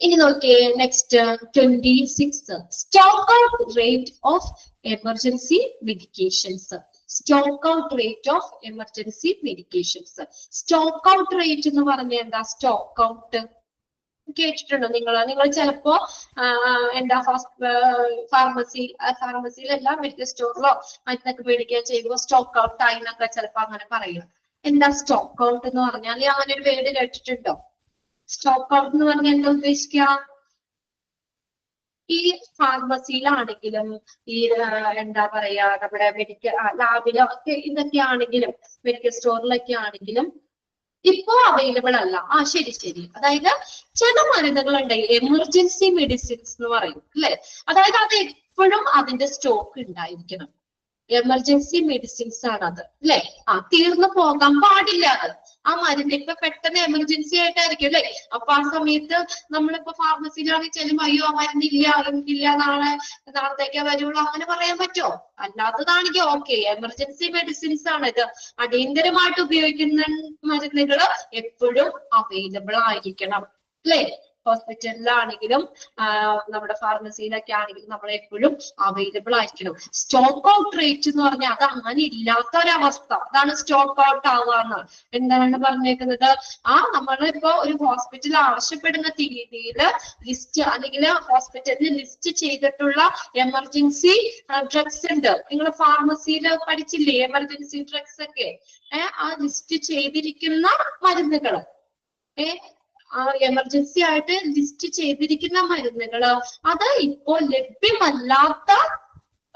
ഇനി നോക്കിയേ next 26, stock out rate of emergency medications. Stock out rate of emergency medications. Stock out rate എന്ന് പറഞ്ഞാൽ എന്താ? സ്റ്റോക്ക് ഔട്ട് കേട്ടിട്ടുണ്ടോ നിങ്ങൾ ചിലപ്പോ ഫാർമസിയിലല്ല മെഡിക്കൽ സ്റ്റോറിലോ മറ്റൊക്കെ മേടിക്കാൻ ചെയ്യുമ്പോൾ സ്റ്റോക്ക് ഔട്ട് ആയി എന്നൊക്കെ ചിലപ്പോ അങ്ങനെ പറയും. എന്താ സ്റ്റോക്ക് ഔട്ട് എന്ന് പറഞ്ഞാൽ? അങ്ങനെ ഒരു വേർഡ് കേട്ടിട്ടുണ്ടോ? സ്റ്റോക്ക് ഔട്ട് എന്ന് പറഞ്ഞാൽ എന്താ ഉദ്ദേശിക്കുക? ഈ ഫാർമസിയിലാണെങ്കിലും ഈ എന്താ പറയാ നമ്മുടെ മെഡിക്കൽ ലാബിലോ ഒക്കെ ഇതൊക്കെ ആണെങ്കിലും മെഡിക്കൽ സ്റ്റോറിലൊക്കെ ആണെങ്കിലും ഇപ്പോ അവൈലബിൾ അല്ല. ശരി ശരി. അതായത് ചില മരുന്നുകളുണ്ട് എമർജൻസി മെഡിസിൻസ് എന്ന് പറയും അല്ലെ. അതായത് അത് എപ്പോഴും അതിന്റെ സ്റ്റോക്ക് ഉണ്ടായിരിക്കണം. എമർജൻസി മെഡിസിൻസ് ആണ് അത് അല്ലെ. തീർന്നു പോകാൻ പാടില്ല അത്. ആ മരുന്ന് ഇപ്പൊ പെട്ടെന്ന് എമർജൻസി ആയിട്ടായിരിക്കും അല്ലെ. അപ്പൊ ആ സമയത്ത് നമ്മളിപ്പോ ഫാർമസിയിലാണെങ്കിൽ ചെല്ലുമ്പോ അയ്യോ ആ മരുന്നില്ല, എനിക്കില്ല, നാളത്തേക്കേ വരുള്ളൂ അങ്ങനെ പറയാൻ പറ്റുമോ? അല്ലാത്തതാണെങ്കിൽ ഓക്കെ. എമർജൻസി മെഡിസിൻസ് ആണ് ഇത്. അടിയന്തരമായിട്ട് ഉപയോഗിക്കുന്ന മരുന്നുകൾ എപ്പോഴും അവൈലബിൾ ആയിരിക്കണം അല്ലെ. ഹോസ്പിറ്റലിലാണെങ്കിലും നമ്മുടെ ഫാർമസിയിലൊക്കെ ആണെങ്കിലും നമ്മൾ എപ്പോഴും അവൈലബിൾ ആയിരിക്കണം. സ്റ്റോക്ക് ഔട്ട് റേറ്റ് എന്ന് പറഞ്ഞാൽ അത് അങ്ങനെ ഇല്ലാത്ത ഒരവസ്ഥ. അതാണ് സ്റ്റോക്ക് ഔട്ട് ആവുക. എന്താണ് പറഞ്ഞേക്കുന്നത്? നമ്മളിപ്പോ ഒരു ഹോസ്പിറ്റൽ ആവശ്യപ്പെടുന്ന രീതിയിൽ ലിസ്റ്റ് അല്ലെങ്കിൽ ഹോസ്പിറ്റലിൽ ലിസ്റ്റ് ചെയ്തിട്ടുള്ള എമർജൻസി ഡ്രഗ്സ് ഉണ്ട്. നിങ്ങൾ ഫാർമസിയിൽ പഠിച്ചില്ലേ എമർജൻസി ഡ്രഗ്സ് ഒക്കെ? ആ ലിസ്റ്റ് ചെയ്തിരിക്കുന്ന മരുന്നുകൾ എമർജൻസി ആയിട്ട് ലിസ്റ്റ് ചെയ്തിരിക്കുന്ന മരുന്നുകള് അത് ഇപ്പോ ലഭ്യമല്ലാത്ത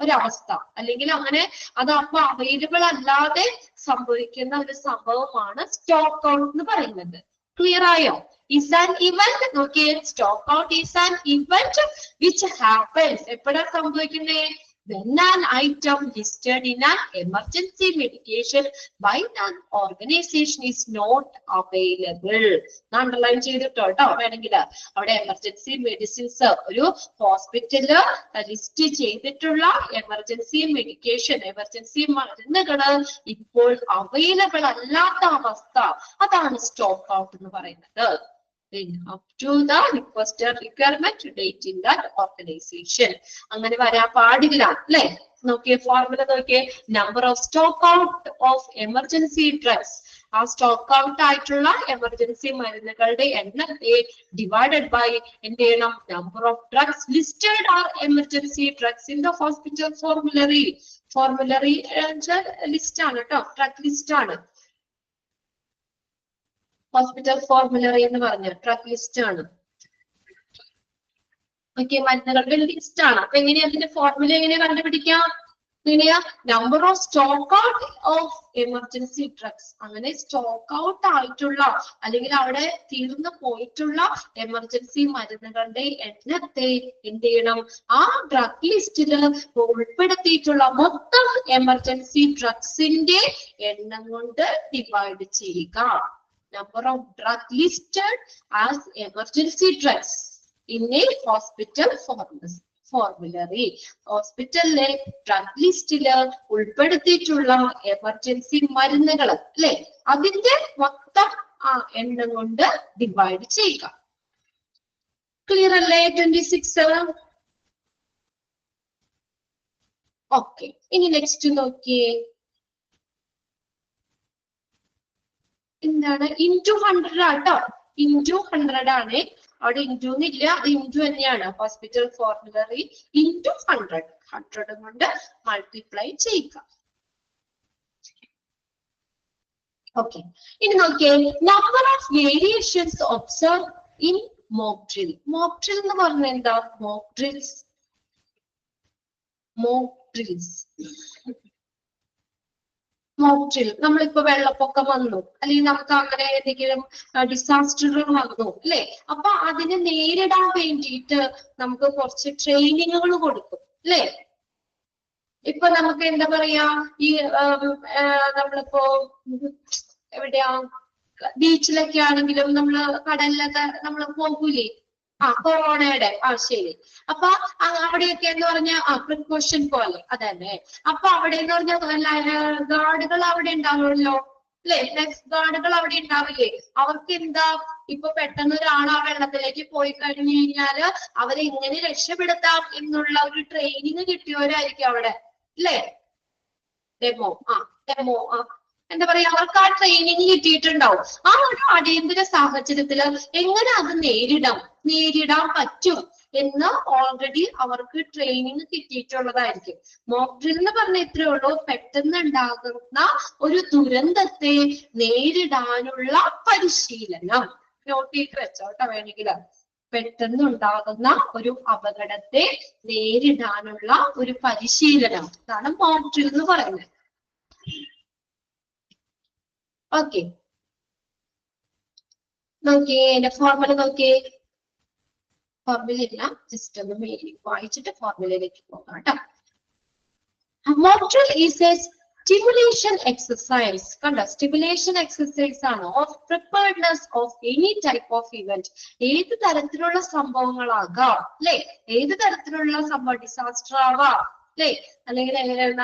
ഒരവസ്ഥ, അല്ലെങ്കിൽ അങ്ങനെ അത് അപ്പൊ അവൈലബിൾ അല്ലാതെ സംഭവിക്കുന്ന ഒരു സംഭവമാണ് സ്റ്റോക്ക് ഔട്ട് എന്ന് പറയുന്നത്. ക്ലിയർ ആയോ? is an event. നോക്കിയേ, stock out is an event which happens. എപ്പോഴാ സംഭവിക്കുന്നേ? when an item listed in an emergency medication by an organization is not available. Underline ചെയ്തിട്ടോ വേണമെങ്കിൽ അവിടെ എമർജൻസി മെഡിസിൻസ് ഒരു ഹോസ്പിറ്റല് ലിസ്റ്റ് ചെയ്തിട്ടുള്ള എമർജൻസി മെഡിക്കേഷൻ, എമർജൻസി മരുന്നുകള് ഇപ്പോൾ available അല്ലാത്ത അവസ്ഥ, അതാണ് സ്റ്റോക്ക് ഔട്ട് എന്ന് പറയുന്നത്. up to the requested requirement date in that organization. അങ്ങനെ വരാൻ പാടില്ല അല്ലെ. നോക്കിയേ ഫോർമുല നോക്കിയേ. Number of stock out of emergency drugs. ആ സ്റ്റോക്ക് ഔട്ട് ആയിട്ടുള്ള എമർജൻസി മരുന്നുകളുടെ എണ്ണത്തെ ഡിവൈഡഡ് ബൈ എന്ത് ചെയ്യണം? Number of drugs listed are emergency drugs in the hospital formulary. Formulary list ആണ് കേട്ടോ, ഡ്രഗ് ലിസ്റ്റ് ആണ്. ഹോസ്പിറ്റൽ ഫോർമുലറി എന്ന് പറഞ്ഞ ഡ്രഗ് ലിസ്റ്റ് ആണ്. ഓക്കെ, മരുന്നുകളുടെ ലിസ്റ്റ് ആണ്. അപ്പൊ എങ്ങനെയാ അതിന്റെ ഫോർമുല എങ്ങനെയാ കണ്ടുപിടിക്കാം? എങ്ങനെയാ? Number of stock out of emergency drugs. അങ്ങനെ സ്റ്റോക്ക് ഔട്ട് ആയിട്ടുള്ള അല്ലെങ്കിൽ അവിടെ തീർന്നു പോയിട്ടുള്ള എമർജൻസി മരുന്നുകളുടെ എണ്ണത്തെ എന്ത് ചെയ്യണം? ആ ഡ്രഗ് ലിസ്റ്റില് ഉൾപ്പെടുത്തിയിട്ടുള്ള മൊത്തം എമർജൻസി ഡ്രഗ്സിന്റെ എണ്ണം കൊണ്ട് ഡിവൈഡ് ചെയ്യുക. Number of drug listed as emergency drugs in a hospital formulary. ഹോസ്പിറ്റലിലെ ഡ്രഗ് ലിസ്റ്റില് ഉൾപ്പെടുത്തിയിട്ടുള്ള എമർജൻസി മരുന്നുകൾ അല്ലെ, അതിന്റെ മൊത്തം എണ്ണം കൊണ്ട് ഡിവൈഡ് ചെയ്യുക. ക്ലിയർ അല്ലേ? 26. ഓക്കെ, ഇനി നെക്സ്റ്റ് നോക്കിയേ. എന്താണ്? ഇൻറ്റു 100 ആട്ടോ. ഇൻറ്റു 100 ആണ്. അവിടെ ഇൻറ്റു ഇല്ല, അത് ഇൻറ്റു തന്നെയാണ്. Hospital formulary into 100. 100 കൊണ്ട് മൾട്ടിപ്ലൈ ചെയ്യുക. ഓക്കെ, ഇനി നോക്കിയേ. Number of variations observe in mock drill. Mock drill എന്ന് പറഞ്ഞാൽ എന്താ? മോക്ക് ഡ്രിൽസ് മോക്ക് ഡ്രിൽ നമ്മളിപ്പോ വെള്ളപ്പൊക്കം വന്നു, അല്ലെങ്കിൽ നമുക്ക് അങ്ങനെ എന്തെങ്കിലും ഡിസാസ്റ്ററുകൾ വന്നു അല്ലെ. അപ്പൊ അതിനെ നേരിടാൻ വേണ്ടിയിട്ട് നമുക്ക് കുറച്ച് ട്രെയിനിങ്ങുകൾ കൊടുക്കും അല്ലെ. ഇപ്പൊ നമുക്ക് എന്താ പറയാ, ഈ നമ്മളിപ്പോ എവിടെയാ ബീച്ചിലൊക്കെ ആണെങ്കിലും നമ്മള് കടലിലൊക്കെ നമ്മള് പോകൂലേ, കൊറോണയുടെ ശരി. അപ്പൊ അവിടെയൊക്കെ എന്ന് പറഞ്ഞാൽ പ്രിക്കോഷൻ പോലെ അതന്നെ. അപ്പൊ അവിടെ എന്ന് പറഞ്ഞാൽ ഗാർഡുകൾ അവിടെ ഉണ്ടാവുമല്ലോ അല്ലെ. ലൈഫ് ഗാർഡുകൾ അവിടെ ഉണ്ടാവില്ലേ. അവർക്ക് എന്താ, ഇപ്പൊ പെട്ടെന്ന് ഒരാൾ ആ വെള്ളത്തിലേക്ക് പോയി കഴിഞ്ഞു കഴിഞ്ഞാല് അവരെ എങ്ങനെ രക്ഷപ്പെടുത്താം എന്നുള്ള ഒരു ട്രെയിനിങ് കിട്ടിയവരായിരിക്കും അവിടെ അല്ലെ. ഡെമോ എന്താ പറയാ, അവർക്ക് ആ ട്രെയിനിങ് കിട്ടിയിട്ടുണ്ടാവും. ആ ഒരു അടിയന്തര സാഹചര്യത്തില് എങ്ങനെ അത് നേരിടാൻ പറ്റും എന്ന് ഓൾറെഡി അവർക്ക് ട്രെയിനിങ് കിട്ടിയിട്ടുള്ളതായിരിക്കും. മോക്ക് ഡ്രിൽ എന്ന് പറഞ്ഞ ഇത്രയേ ഉള്ളൂ, പെട്ടെന്ന് ഉണ്ടാകുന്ന ഒരു ദുരന്തത്തെ നേരിടാനുള്ള പരിശീലനം. നോട്ട് ചെയ്ത് വെച്ചോട്ടോ വേണമെങ്കിൽ. പെട്ടെന്നുണ്ടാകുന്ന ഒരു അപകടത്തെ നേരിടാനുള്ള ഒരു പരിശീലനം. ഇതാണ് മോക്ക് ഡ്രിൽ എന്ന് പറയുന്നത്. ഓക്കെ, നോക്കിയേ എന്റെ ഫോർമുല നോക്കിയേ. ഫോർമുല ഇല്ല, ജസ്റ്റ് ഒന്ന് വായിച്ചിട്ട് ഫോർമുലയിലേക്ക് പോകാം കേട്ടോ. Mock drill is A stimulation exercise. കണ്ടോ, സ്റ്റിമുലേഷൻ എക്സസൈസ് ആണ് of preparedness of any type of event. ഏത് തരത്തിലുള്ള സംഭവങ്ങളാകാം അല്ലെ, ഏത് തരത്തിലുള്ള സംഭവം, ഡിസാസ്റ്റർ ആവാം അല്ലെ, അല്ലെങ്കിൽ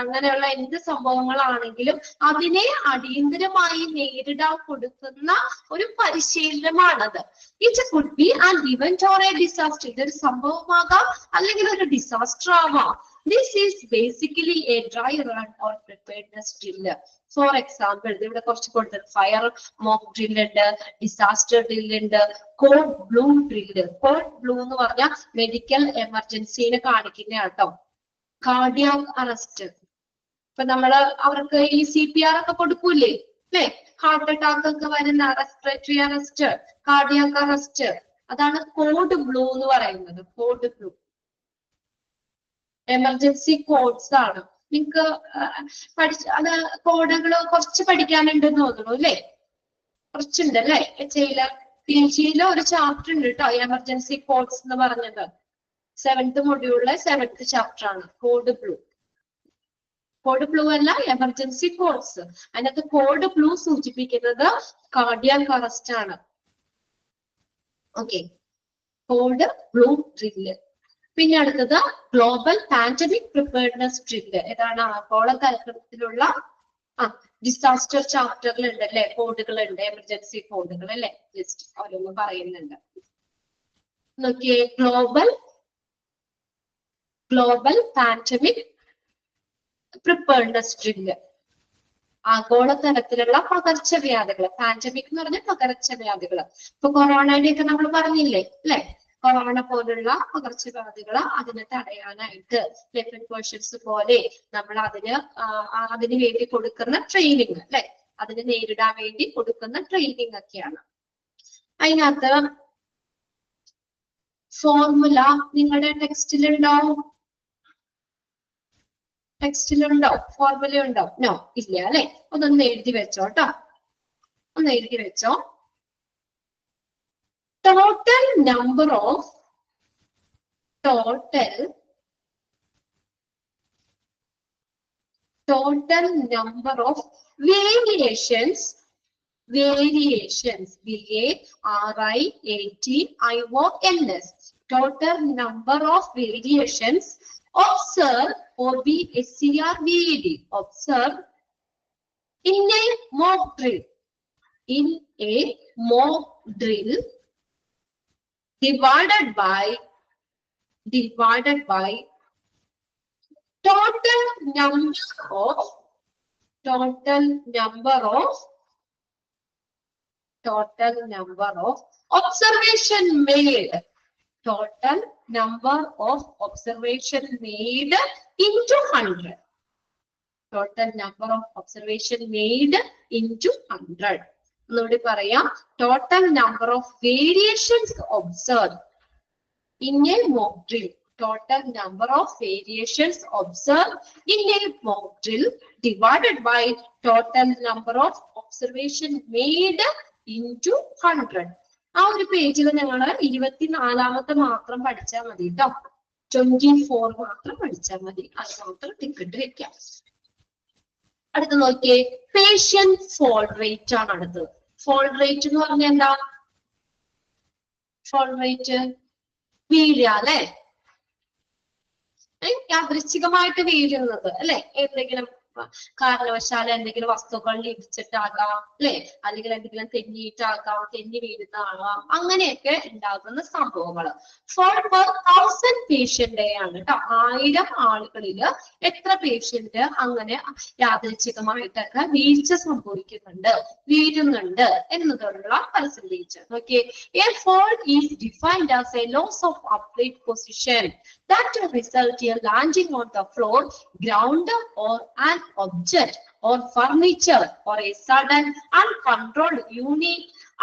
അങ്ങനെയുള്ള എന്ത് സംഭവങ്ങളാണെങ്കിലും അതിനെ അടിയന്തരമായി നേരിടാൻ കൊടുക്കുന്ന ഒരു പരിശീലനമാണത്. It could be an event or a disaster. ഇതൊരു സംഭവമാകാം അല്ലെങ്കിൽ ഒരു ഡിസാസ്റ്റർ ആവാം. This is basically a dry run or preparedness drill. For example, ഇവിടെ കുറച്ച് കൊടുത്തത് ഫയർ മോക്ക് ഡ്രിൽ ഉണ്ട്, ഡിസാസ്റ്റർ ഡ്രിൽ ഉണ്ട്, code blue drill. Code blue എന്ന് പറഞ്ഞാൽ മെഡിക്കൽ എമർജൻസിനെ കാണിക്കുന്ന കേട്ടോ. കാർഡിയാക് അറസ്റ്റ്, ഇപ്പൊ നമ്മള് അവർക്ക് ഈ CPR ഒക്കെ കൊടുക്കൂലേ അല്ലെ, ഹാർട്ട് അറ്റാക്ക് ഒക്കെ വരുന്ന റെസ്പിറേറ്ററി അറസ്റ്റ്, കാർഡിയാക് അറസ്റ്റ്, അതാണ് കോഡ് ബ്ലൂ എന്ന് പറയുന്നത്. കോഡ് ബ്ലൂ എമർജൻസി കോഡ്സ് ആണ്. നിങ്ങൾക്ക് അത് കോഡുകൾ കുറച്ച് പഠിക്കാനുണ്ടെന്ന് തോന്നുന്നു അല്ലെ, കുറച്ചുണ്ട് അല്ലെ. PG ഒരു ചാപ്റ്റർ ഉണ്ട് കേട്ടോ, എമർജൻസി കോഡ്സ് എന്ന് പറഞ്ഞത്. 7th മൊഡ്യൂളിലെ 7th ചാപ്റ്റർ ആണ് കോഡ് ബ്ലൂ. കോഡ് ബ്ലൂ അല്ല, എമർജൻസി കോഡ്സ്. അതിനകത്ത് കോഡ് ബ്ലൂ സൂചിപ്പിക്കുന്നത് കാർഡിയാക് അറസ്റ്റ് ആണ്. Okay, code blue drill. പിന്നെ അടുത്തത് ഗ്ലോബൽ പാൻഡമിക് പ്രിപ്പയർഡ്നെസ് ഡ്രില്ല്. ഏതാണ്, ആഗോള തലത്തിലുള്ള ഡിസാസ്റ്റർ ചാപ്റ്ററിലുണ്ട് അല്ലെ, കോഡുകളുണ്ട്, എമർജൻസി കോഡുകൾ അല്ലെ. ജസ്റ്റ് ഓരോന്ന് പറയുന്നുണ്ട് നോക്കിയേ. ഗ്ലോബൽ പാൻഡമിക് പ്രിപ്പയർഡ്നെസ് ഡ്രില്ല്, ആഗോള തലത്തിലുള്ള പകർച്ചവ്യാധികൾ. പാൻഡമിക് എന്ന് പറഞ്ഞാൽ പകർച്ചവ്യാധികൾ. ഇപ്പൊ കൊറോണയുടെ ഒക്കെ നമ്മൾ പറഞ്ഞില്ലേ അല്ലെ, കൊറോണ പോലുള്ള പകർച്ചവ്യാധികൾ അതിനെ തടയാനായിട്ട് പ്രിക്കോഷൻസ് പോലെ നമ്മൾ അതിന് വേണ്ടി കൊടുക്കുന്ന ട്രെയിനിങ് അല്ലെ, അതിനെ നേരിടാൻ വേണ്ടി കൊടുക്കുന്ന ട്രെയിനിങ് ഒക്കെയാണ്. അതിനകത്ത് ഫോർമുല നിങ്ങളുടെ ടെക്സ്റ്റിലുണ്ടാവും, ഫോർമുല ഉണ്ടോ? നോ, ഇല്ല അല്ലെ. അതൊന്ന് എഴുതി വെച്ചോ കേട്ടോ, ഒന്ന് എഴുതി വെച്ചോ. Total number of variations, VARIATIONS, total number of variations observed, OBSCRVAD, observed in a mock drill, divided by total number of observation made. Total number of observation made into 100. Total number of observation made into 100. ഒന്നുകൂടി പറയാം. Total number of variations observed in a mock drill. Total number of variations observed in a mock drill divided by total number of observation made into 100. ആ ഒരു പേജിൽ നിങ്ങൾ 24ാമത്തെ മാത്രം പഠിച്ചാൽ മതി കേട്ടോ. 24 മാത്രം പഠിച്ചാൽ മതി, അത് മാത്രം ടിക്കറ്റ് വെക്കാം. അടുത്ത് നോക്കിയേ, പേഷ്യന്റ് ഫോൾ റേറ്റ് ആണ് അടുത്തത്. ഫോൾ റേറ്റ് എന്ന് പറഞ്ഞാൽ എന്താ? ഫോൾ റേറ്റ് വീഴുക അല്ലെ, യാദൃച്ഛികമായിട്ട് വീഴുന്നത് അല്ലെ. എന്തെങ്കിലും കാരണവശാൽ എന്തെങ്കിലും വസ്തുക്കൾ ഇടിച്ചിട്ടാകാം അല്ലെ, അല്ലെങ്കിൽ എന്തെങ്കിലും തെന്നിയിട്ടാകാം, തെന്നി വീഴുന്നതാകാം, അങ്ങനെയൊക്കെ ഉണ്ടാകുന്ന സംഭവങ്ങൾ. ഫോർ 1000 പേഷ്യന്റ് ആണ് കേട്ടോ. 1000 ആളുകളില് എത്ര പേഷ്യന്റ് അങ്ങനെ യാദൃച്ഛികമായിട്ടൊക്കെ വീഴ്ച സംഭവിക്കുന്നുണ്ട്, വീഴുന്നുണ്ട് എന്നതുള്ള percentage. Okay, a fall is defined as a loss of applied position that result in landing on the floor, ground or an object or furniture or a sudden uncontrolled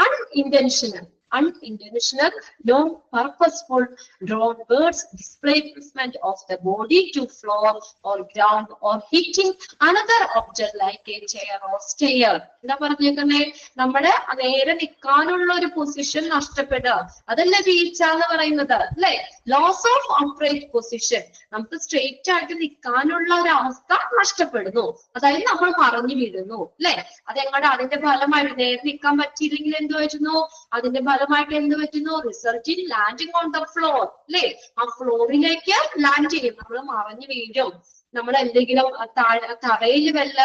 unintentional unintentional, non-purposeful, drawn words, displacement of the body to floor or ground or hitting another object like a chair or stair. എന്താ പറഞ്ഞേക്കുന്നേ? നമ്മുടെ നേരെ നിൽക്കാനുള്ള ഒരു position നഷ്ടപ്പെടുക, അതല്ലേ വീഴ്ച എന്ന് പറയുന്നത് അല്ലെ? ലോസ് ഓഫ് അപ്രൈറ്റ് പൊസിഷൻ, നമുക്ക് സ്ട്രെയിറ്റ് ആയിട്ട് നിൽക്കാനുള്ള ഒരു അവസ്ഥ നഷ്ടപ്പെടുന്നു, അതായത് നമ്മൾ മറിഞ്ഞു വീഴുന്നു അല്ലെ? അതെങ്ങോട്ട് അതിന്റെ ഫലമായിട്ട് നേരെ നിൽക്കാൻ പറ്റിയില്ലെങ്കിൽ എന്ത് പറ്റുന്നു? അതിന്റെ ഫലമായിട്ട് എന്ത് പറ്റുന്നു? Result in landing on the floor അല്ലെ? ആ ഫ്ലോറിലേക്ക് ലാൻഡ് ചെയ്യും, നമ്മൾ മറിഞ്ഞു വീഴും. നമ്മൾ എന്തെങ്കിലും തറയിൽ വല്ല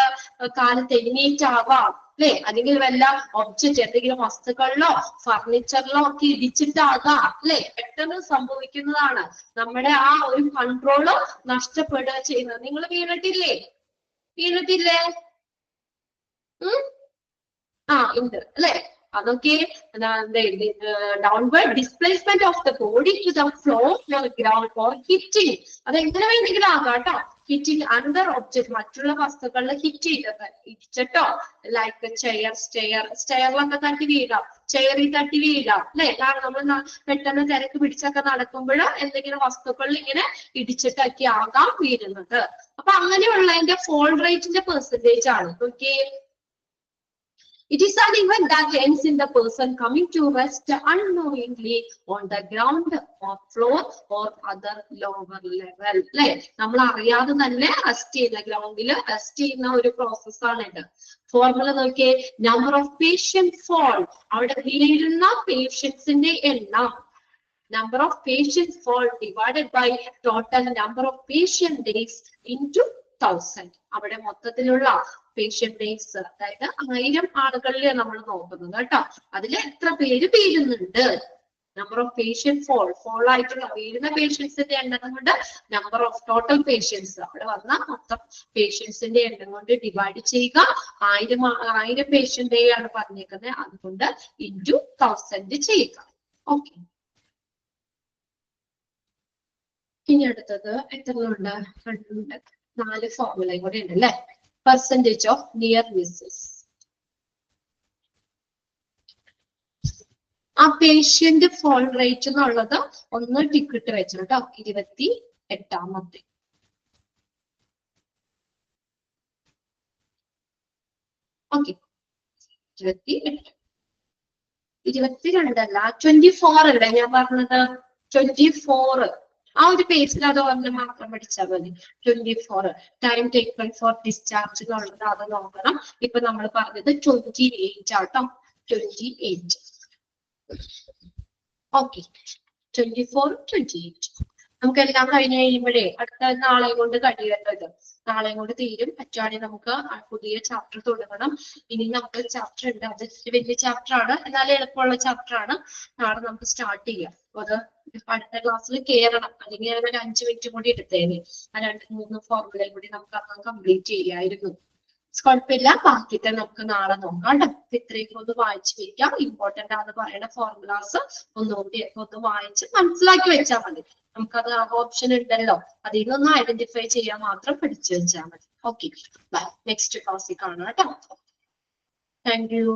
കാല് തെന്നിയിട്ടാവാം അല്ലെ? അല്ലെങ്കിൽ വല്ല ഒബ്ജക്റ്റ് എന്തെങ്കിലും വസ്തുക്കളിലോ ഫർണിച്ചറിലോ ഒക്കെ ഇടിച്ചിട്ടാകാം അല്ലെ? പെട്ടെന്ന് സംഭവിക്കുന്നതാണ്. നമ്മുടെ ആ ഒരു കൺട്രോള് നഷ്ടപ്പെടുക ചെയ്യുന്നത്. നിങ്ങൾ വീണിട്ടില്ലേ? വീണിട്ടില്ലേ? ഉണ്ട് അല്ലെ? അതൊക്കെ downward displacement of the body to the floor or ground or hitting, അത് എങ്ങനെ വേണമെങ്കിലും ആകാം കേട്ടോ. ഹിറ്റിംഗ് അണ്ടർ ഒബ്ജക്ട്, മറ്റുള്ള വസ്തുക്കളിൽ ഹിറ്റ് ചെയ്തത് ഇടിച്ചിട്ടോ, ലൈക്ക് ചെയർ, സ്റ്റെയറിലൊക്കെ തട്ടി വീഴാം, ചെയറിൽ തട്ടി വീഴാം അല്ലെ? കാരണം നമ്മൾ പെട്ടെന്ന് തിരക്ക് പിടിച്ചൊക്കെ നടക്കുമ്പോൾ എന്തെങ്കിലും വസ്തുക്കളിൽ ഇങ്ങനെ ഇടിച്ചിട്ടൊക്കെ ആകാം വീഴുന്നത്. അപ്പൊ അങ്ങനെയുള്ളതിന്റെ ഫോൾ റേറ്റിന്റെ പെർസെന്റേജ് ആണ്. Okay, it is an event that ends in the person coming to rest unknowingly on the ground or floor or other lower level. അല്ലെ? നമ്മൾ അറിയാതെ തന്നെ റെസ്റ്റ് ചെയ്യുന്ന, ഗ്രൗണ്ടിൽ റെസ്റ്റ് ചെയ്യുന്ന ഒരു പ്രോസസ് ആണ് ഇത്. ഫോർമുല നോക്കിയേ, നമ്പർ ഓഫ് പേഷ്യന്റ് ഫോൾ, അവിടെ വീഴുന്ന പേഷ്യൻസിന്റെ എണ്ണം, number of patients fall divided by total number of patient days into 1000. അവിടെ മൊത്തത്തിലുള്ള പേഷ്യന്റ് ഡേയ്സ്, അതായത് 1000 ആളുകളിൽ നമ്മൾ നോക്കുന്നത് കേട്ടോ. അതിൽ എത്ര പേര് വീഴുന്നുണ്ട്, നമ്പർ ഓഫ് പേഷ്യന്റ് ഫോൾ ആയിട്ടുള്ള വീഴുന്ന പേഷ്യൻസിന്റെ എണ്ണം കൊണ്ട് നമ്പർ ഓഫ് ടോട്ടൽ പേഷ്യൻസ്, അവിടെ വന്ന മൊത്തം പേഷ്യൻസിന്റെ എണ്ണം കൊണ്ട് ഡിവൈഡ് ചെയ്യുക. 1000 പേഷ്യന്റ് ഡേ ആണ് പറഞ്ഞേക്കുന്നത്, അതുകൊണ്ട് ഇൻറ്റു 1000 ചെയ്യുക. ഓക്കെ, ഇനി അടുത്തത് എത്ര ഉണ്ട്? 4 ഫോർമുലയും കൂടെ ഉണ്ട് അല്ലെ? Percentage of near misses. ആ പേഷ്യന്റ് ഫോൾ റേറ്റ് എന്നുള്ളത് ഒന്ന് ടിക്കറ്റ് വെച്ചു കേട്ടോ, 28ാമത്തെ. ഓക്കെ, 28, 22 അല്ല, 24 അല്ലേ ഞാൻ പറഞ്ഞത്? 24 ആ ഒരു പേജിൽ അത് ഒരെണ്ണം മാത്രം പഠിച്ചാൽ മതി. 24 ടൈം ടേക്കൺ ഫോർ ഡിസ്ചാർജ് എന്നുള്ളത് അത് നോക്കണം. ഇപ്പൊ നമ്മൾ പറഞ്ഞത് 28 ആട്ടോ, 28. ഓക്കെ, 24, 28 നമുക്ക് എല്ലാം കഴിഞ്ഞ് കഴിയുമ്പോഴേ അടുത്ത നാളെ കൊണ്ട് കഴിയേണ്ടത്, നാളെ കൊണ്ട് തീരും. പറ്റുവാണെങ്കിൽ നമുക്ക് പുതിയ ചാപ്റ്റർ തുടങ്ങണം. ഇനി നമുക്ക് ചാപ്റ്റർ ഉണ്ട്, അത് വലിയ ചാപ്റ്റർ ആണ്, എന്നാലും എളുപ്പമുള്ള ചാപ്റ്റർ ആണ്. നാളെ നമുക്ക് സ്റ്റാർട്ട് ചെയ്യാം. അത് അടുത്ത ക്ലാസ്സിൽ കയറണം, അല്ലെങ്കിൽ ഞാൻ ഒരു 5 മിനിറ്റ് കൂടി എടുത്തേനെ. ആ 2-3 ഫോർമുലയും കൂടി നമുക്ക് അന്ന് കംപ്ലീറ്റ് ചെയ്യായിരുന്നു. കുഴപ്പമില്ല, ബാക്കിത്തെ നമുക്ക് നാളെ നോക്കാം കേട്ടോ. ഇത്രയും ഒന്ന് വായിച്ചു വെക്കാം. ഇമ്പോർട്ടന്റ് ആണെന്ന് പറയുന്ന ഫോർമുലാസ് ഒന്നുകൂടി ഒന്ന് വായിച്ച് മനസ്സിലാക്കി വെച്ചാൽ മതി. നമുക്കത് ഓപ്ഷൻ ഉണ്ടല്ലോ, അതിൽ നിന്നൊന്ന് ഐഡന്റിഫൈ ചെയ്യാൻ മാത്രം പഠിച്ചു വെച്ചാൽ മതി. Okay, by. നെക്സ്റ്റ് ക്ലാസ്സിൽ കാണാം കേട്ടോ. Thank you.